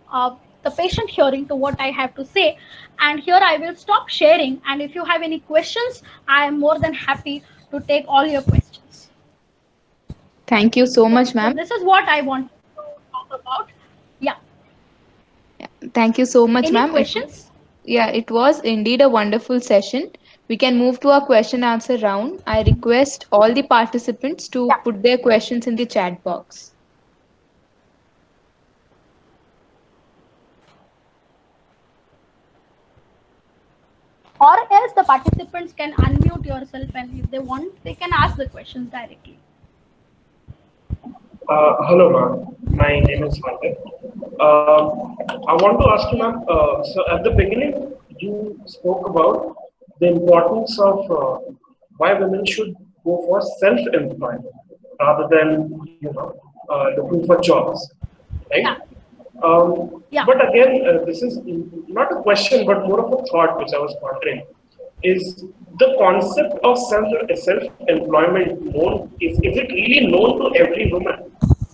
the patient hearing to what I have to say. And here I will stop sharing. And if you have any questions, I am more than happy to take all your questions. Thank you so Okay, much, so ma'am. this is what I want to talk about. Yeah. Thank you so much, Any ma'am. questions? Yeah, it was indeed a wonderful session. We can move to our question answer round. I request all the participants to Yeah. put their questions in the chat box. Or else the participants can unmute yourself, and if they want, they can ask the questions directly. Hello, ma'am. My name is Malik. I want to ask you, Yeah. ma'am. So at the beginning, you spoke about the importance of why women should go for self-employment rather than looking for jobs, right? Yeah. Yeah. But again, this is not a question, but more of a thought which I was pondering. Is the concept of self-employment known? Is it really known to every woman?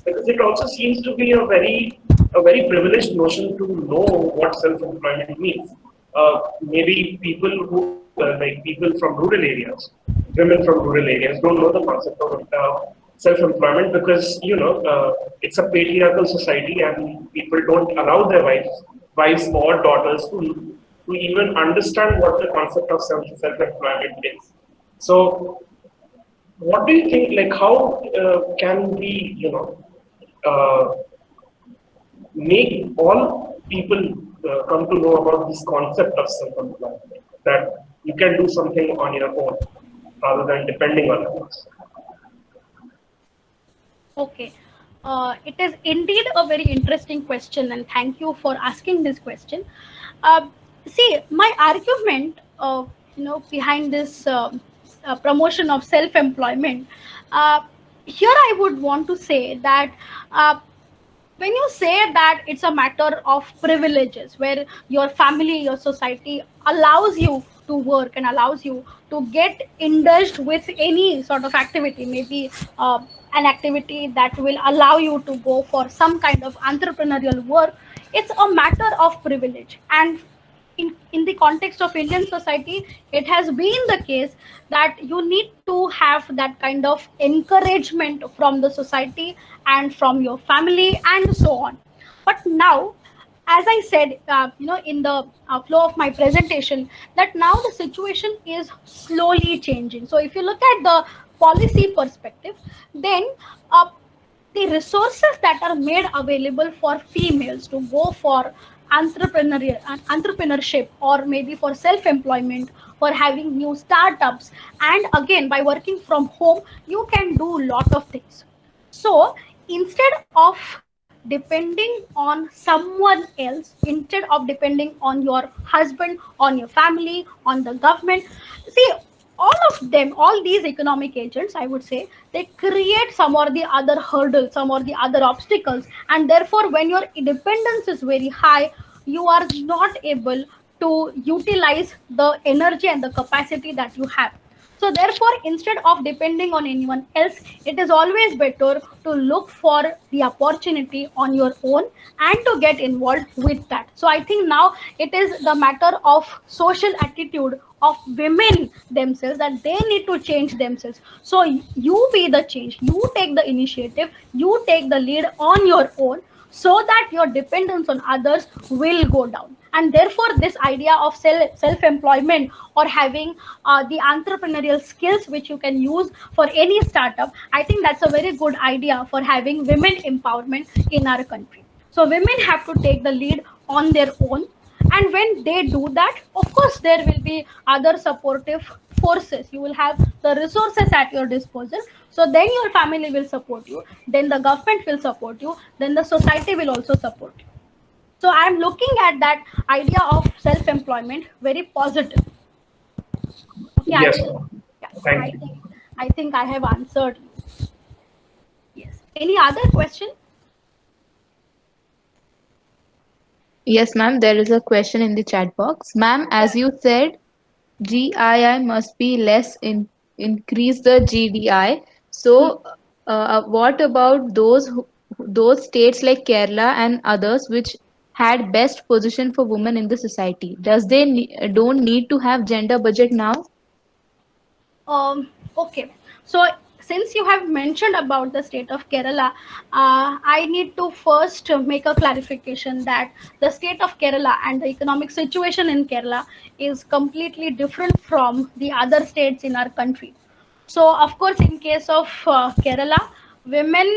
Because it also seems to be a very privileged notion to know what self-employment means. Maybe people who like people from rural areas, women from rural areas don't know the concept of self-employment because it's a patriarchal society and people don't allow their wives or daughters to even understand what the concept of self-employment is. So, what do you think? Like, how can we, uh, make all people come to know about this concept of self-employment, that you can do something on your own rather than depending on others? Okay. It is indeed a very interesting question, and thank you for asking this question. Uh, See, my argument, behind this promotion of self-employment, uh, here I would want to say that uh, when you say that it's a matter of privileges where your family, your society allows you to work and allows you to get indulged with any sort of activity, maybe an activity that will allow you to go for some kind of entrepreneurial work, it's a matter of privilege. And in the context of Indian society, it has been the case that you need to have that kind of encouragement from the society and from your family and so on. But now, as I said, in the flow of my presentation, that now the situation is slowly changing. So if you look at the policy perspective, then uh, the resources that are made available for females to go for entrepreneurship, or maybe for self-employment, for having new startups, and again by working from home you can do a lot of things. So instead of depending on someone else, instead of depending on your husband, on your family, on the government, see, all of them, all these economic agents, I would say, they create some or the other hurdles, some or the other obstacles, and therefore when your dependence is very high, you are not able to utilize the energy and the capacity that you have. So therefore, instead of depending on anyone else, it is always better to look for the opportunity on your own and to get involved with that. So I think now it is the matter of social attitude of women themselves, that they need to change themselves. So you be the change, you take the initiative, you take the lead on your own, so that your dependence on others will go down. And therefore this idea of self employment, or having the entrepreneurial skills which you can use for any startup, I think that's a very good idea for having women empowerment in our country. So women have to take the lead on their own, and when they do that, of course there will be other supportive forces. You will have the resources at your disposal, so then your family will support you, then the government will support you, then the society will also support you. So I'm looking at that idea of self employment very positive. Okay, I Yes, think, ma'am. yeah, Thank you. I think I have answered you. Yes, any other question? Yes, ma'am, there is a question in the chat box. Ma'am, as you said, GII must be less increase the GDI. Hmm. So, what about those states like Kerala and others which had best position for women in the society? Does they don't need to have gender budget now? Okay, so since you have mentioned about the state of Kerala, I need to first make a clarification that the state of Kerala and the economic situation in Kerala is completely different from the other states in our country. So, of course, in case of Kerala, women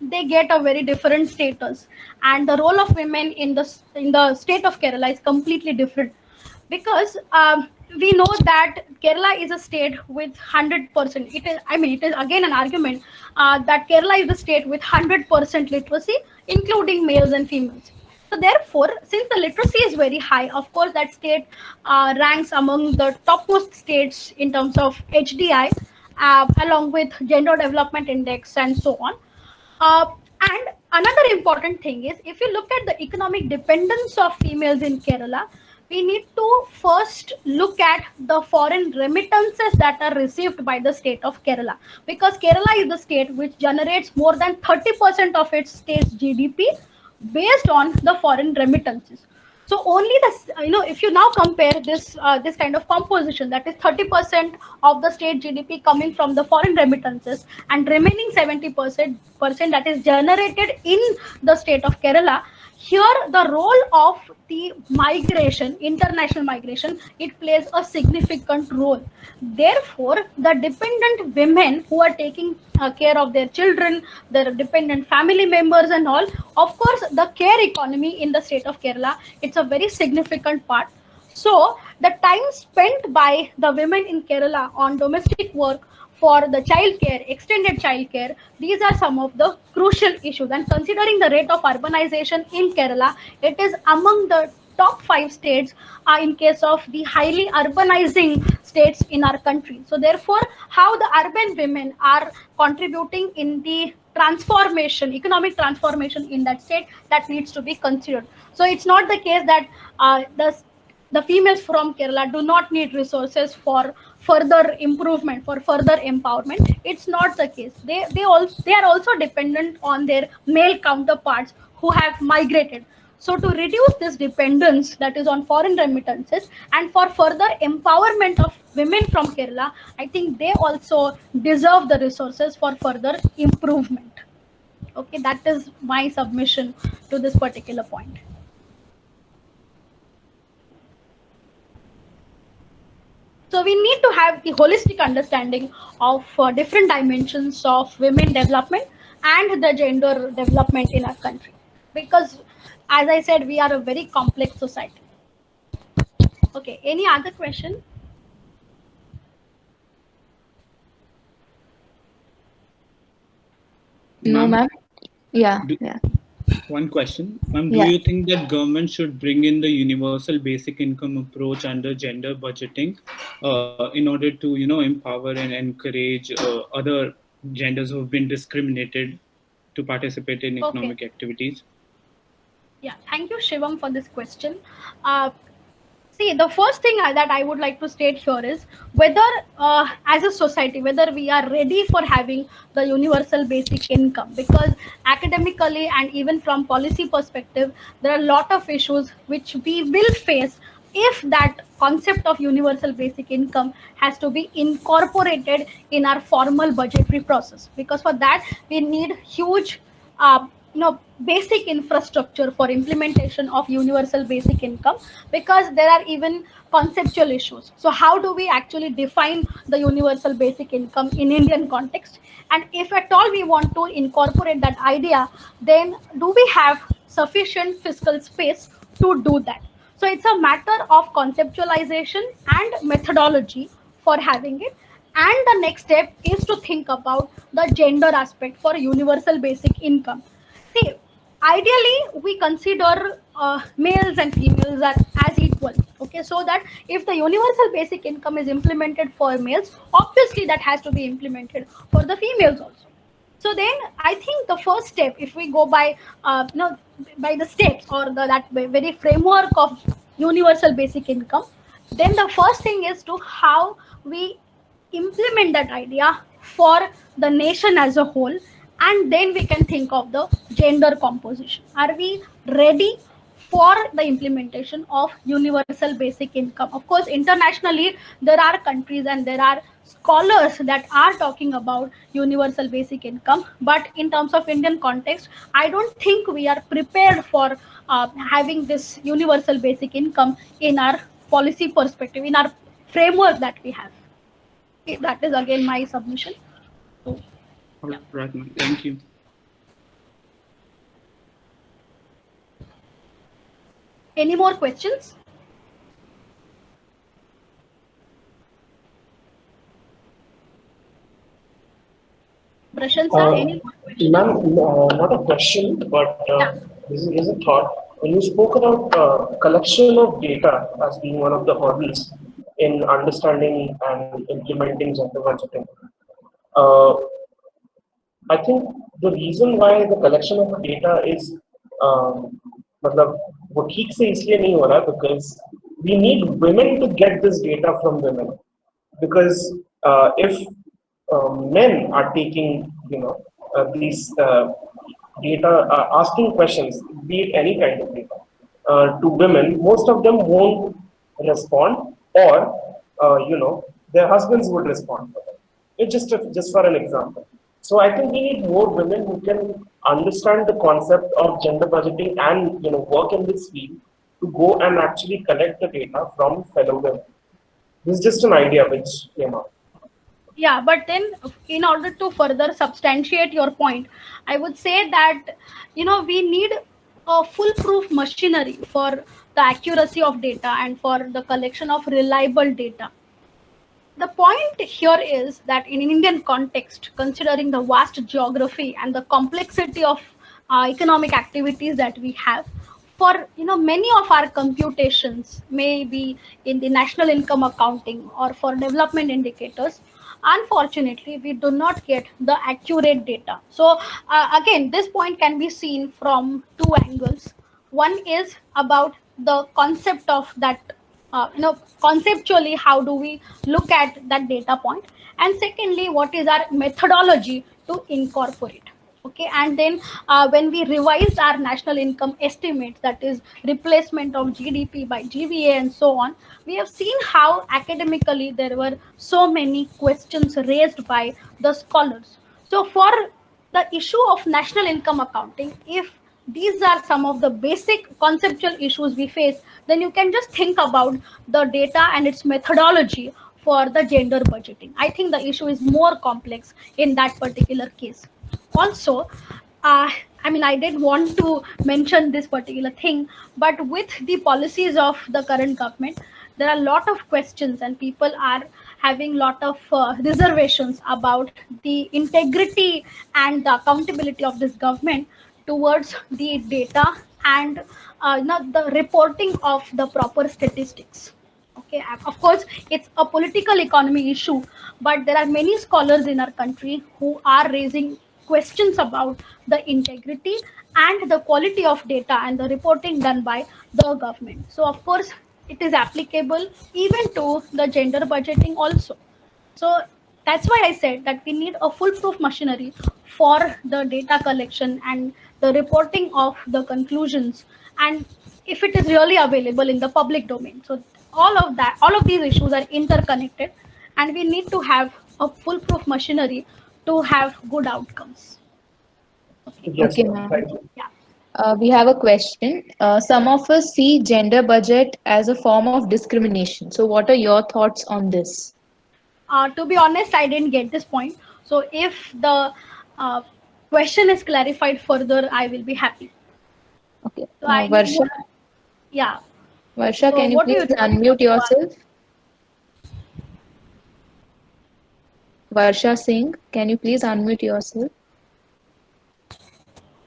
they get a very different status, and the role of women in the state of Kerala is completely different because we know that Kerala is a state with 100%. It is, I mean, it is again an argument that Kerala is a state with 100% literacy, including males and females. So therefore, since the literacy is very high, of course, that state ranks among the topmost states in terms of HDI, along with Gender Development Index and so on. Uh, and another important thing is if you look at the economic dependence of females in Kerala, we need to first look at the foreign remittances that are received by the state of Kerala, because Kerala is the state which generates more than 30% of its state's GDP based on the foreign remittances. So only this, if you now compare this kind of composition, that is 30% of the state GDP coming from the foreign remittances and remaining 70% that is generated in the state of Kerala. Here the role of the migration, international migration, it plays a significant role. Therefore, the dependent women who are taking care of their children, their dependent family members and all, of course the care economy in the state of Kerala, it's a very significant part. So the time spent by the women in Kerala on domestic work for the child care, extended child care, these are some of the crucial issues. And considering the rate of urbanization in Kerala, it is among the top 5 states in case of the highly urbanizing states in our country. So therefore, how the urban women are contributing in the transformation, economic transformation in that state, that needs to be considered. So it's not the case that the females from Kerala do not need resources for further improvement, for further empowerment. It's not the case. They are also dependent on their male counterparts who have migrated. So to reduce this dependence that is on foreign remittances and for further empowerment of women from Kerala, I think they also deserve the resources for further improvement. Okay, that is my submission to this particular point. So we need to have the holistic understanding of different dimensions of women development and the gender development in our country, because as I said, we are a very complex society. Okay, any other question? No, ma'am. Yeah, Do- yeah. One question, ma'am. Do Yeah. you think that government should bring in the universal basic income approach under gender budgeting in order to, empower and encourage other genders who have been discriminated to participate in economic activities? Yeah, thank you, Shivam, for this question. See, the first thing that I would like to state here is whether, as a society, whether we are ready for having the universal basic income. Because academically and even from policy perspective, there are a lot of issues which we will face if that concept of universal basic income has to be incorporated in our formal budgetary process. Because for that, we need huge basic infrastructure for implementation of universal basic income, because there are even conceptual issues. So how do we actually define the universal basic income in Indian context, and if at all we want to incorporate that idea, then do we have sufficient fiscal space to do that? So it's a matter of conceptualization and methodology for having it. And the next step is to think about the gender aspect for universal basic income. See, ideally, we consider males and females as equal. Okay, so that if the universal basic income is implemented for males, obviously that has to be implemented for the females also. So then, I think the first step, if we go by by the steps or that very framework of universal basic income, then the first thing is to how we implement that idea for the nation as a whole, and then we can think of the gender composition. Are we ready for the implementation of universal basic income. Of course, internationally, there are countries and there are scholars that are talking about universal basic income, but in terms of Indian context, I don't think we are prepared for having this universal basic income in our policy perspective, in our framework that we have. Okay, that is again my submission. So, All yeah. right, ma'am. Thank you. Any more questions? Prashant sir, any more questions? Ma'am, not a question, but Yeah. this is a thought. When you spoke about collection of data as being one of the hurdles in understanding and implementing gender budgeting, uh, I think the reason why the collection of data is मतलब वो ठीक से इसलिए नहीं हो रहा because we need women to get this data from women because if men are taking these data asking questions, be it any kind of data to women, most of them won't respond, or their husbands would respond for them. It's just for an example. So I think we need more women who can understand the concept of gender budgeting and work in this field to go and actually collect the data from fellow women. This is just an idea which came up. Yeah, but then in order to further substantiate your point, I would say that we need a foolproof machinery for the accuracy of data and for the collection of reliable data. The point here is that in Indian context, considering the vast geography and the complexity of economic activities that we have, for many of our computations may be in the national income accounting or for development indicators, unfortunately we do not get the accurate data. So again, this point can be seen from two angles. One is about the concept of that, conceptually how do we look at that data point, and secondly what is our methodology to incorporate. Okay, and then when we revised our national income estimates, that is replacement of GDP by GVA and so on, we have seen how academically there were so many questions raised by the scholars. So for the issue of national income accounting, if these are some of the basic conceptual issues we face, then you can just think about the data and its methodology for the gender budgeting. I think the issue is more complex in that particular case. Also, I did want to mention this particular thing, but with the policies of the current government, there are a lot of questions and people are having a lot of reservations about the integrity and the accountability of this government towards the data and the reporting of the proper statistics. Okay, of course it's a political economy issue, but there are many scholars in our country who are raising questions about the integrity and the quality of data and the reporting done by the government. So of course it is applicable even to the gender budgeting also. So that's why I said that we need a foolproof machinery for the data collection and the reporting of the conclusions, and if it is really available in the public domain. So all of these issues are interconnected, and we need to have a foolproof machinery to have good outcomes. Okay. Yes, Okay, ma'am. ma'am. Thank you. Yeah. We have a question. Some of us see gender budget as a form of discrimination. So, what are your thoughts on this? To be honest, I didn't get this point. So if the uh, question is clarified further, I will be happy. Okay, So I need Varsha, more. Yeah. Varsha, So can you what do please you think? unmute yourself? Varsha Singh, can you please unmute yourself?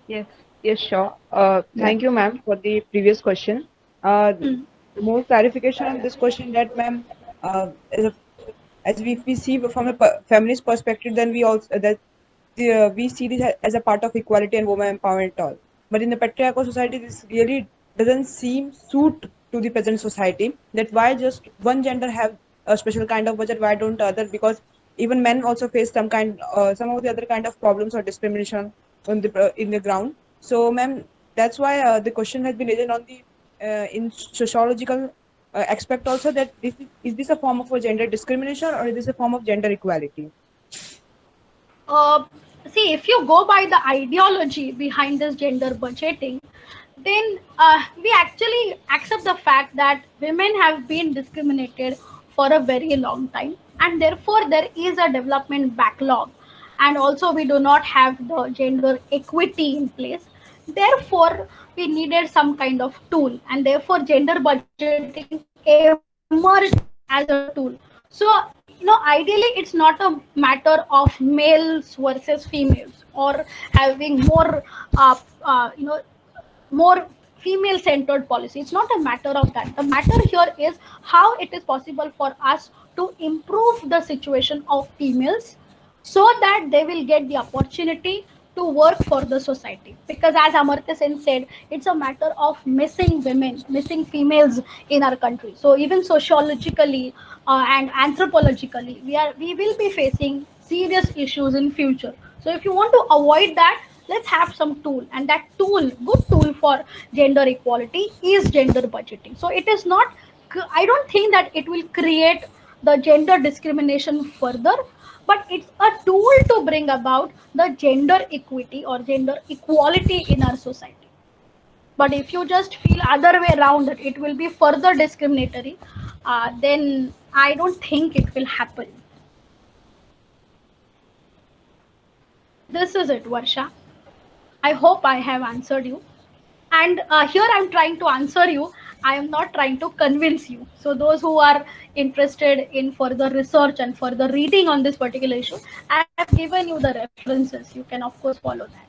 Yes, yes, sure. Yeah. Thank you, ma'am, for the previous question. Uh, Hmm. More clarification on this question that, ma'am, as we see from a feminist perspective, then we also we see this as a part of equality and women empowerment at all. But in the patriarchal society, this really doesn't seem suit to the present society. That why just one gender have a special kind of budget, why don't the other? Because even men also face some of the other kind of problems or discrimination on the in the ground. So, ma'am, that's why the question has been raised on the in sociological aspect also, that is this a form of a gender discrimination or is this a form of gender equality? Uh, See, if you go by the ideology behind this gender budgeting, then we actually accept the fact that women have been discriminated for a very long time, and therefore there is a development backlog, and also we do not have the gender equity in place. Therefore we needed some kind of tool, and therefore gender budgeting emerged as a tool. So ideally it's not a matter of males versus females, or having more more female centered policy. It's not a matter of that. The matter here is how it is possible for us to improve the situation of females, so that they will get the opportunity to work for the society. Because as Amartya Sen said, it's a matter of missing women, missing females in our country. So even sociologically and anthropologically, we will be facing serious issues in future. So if you want to avoid that, let's have some tool, and that tool, good tool for gender equality, is gender budgeting. So it is not, I don't think that it will create the gender discrimination further, but it's a tool to bring about the gender equity or gender equality in our society. But if you just feel other way around, that it will be further discriminatory, then I don't think it will happen. This is it, Varsha. I hope I have answered you. And here I'm trying to answer you. I am not trying to convince you. So those who are interested in further research and further reading on this particular issue, I have given you the references. You can of course follow that.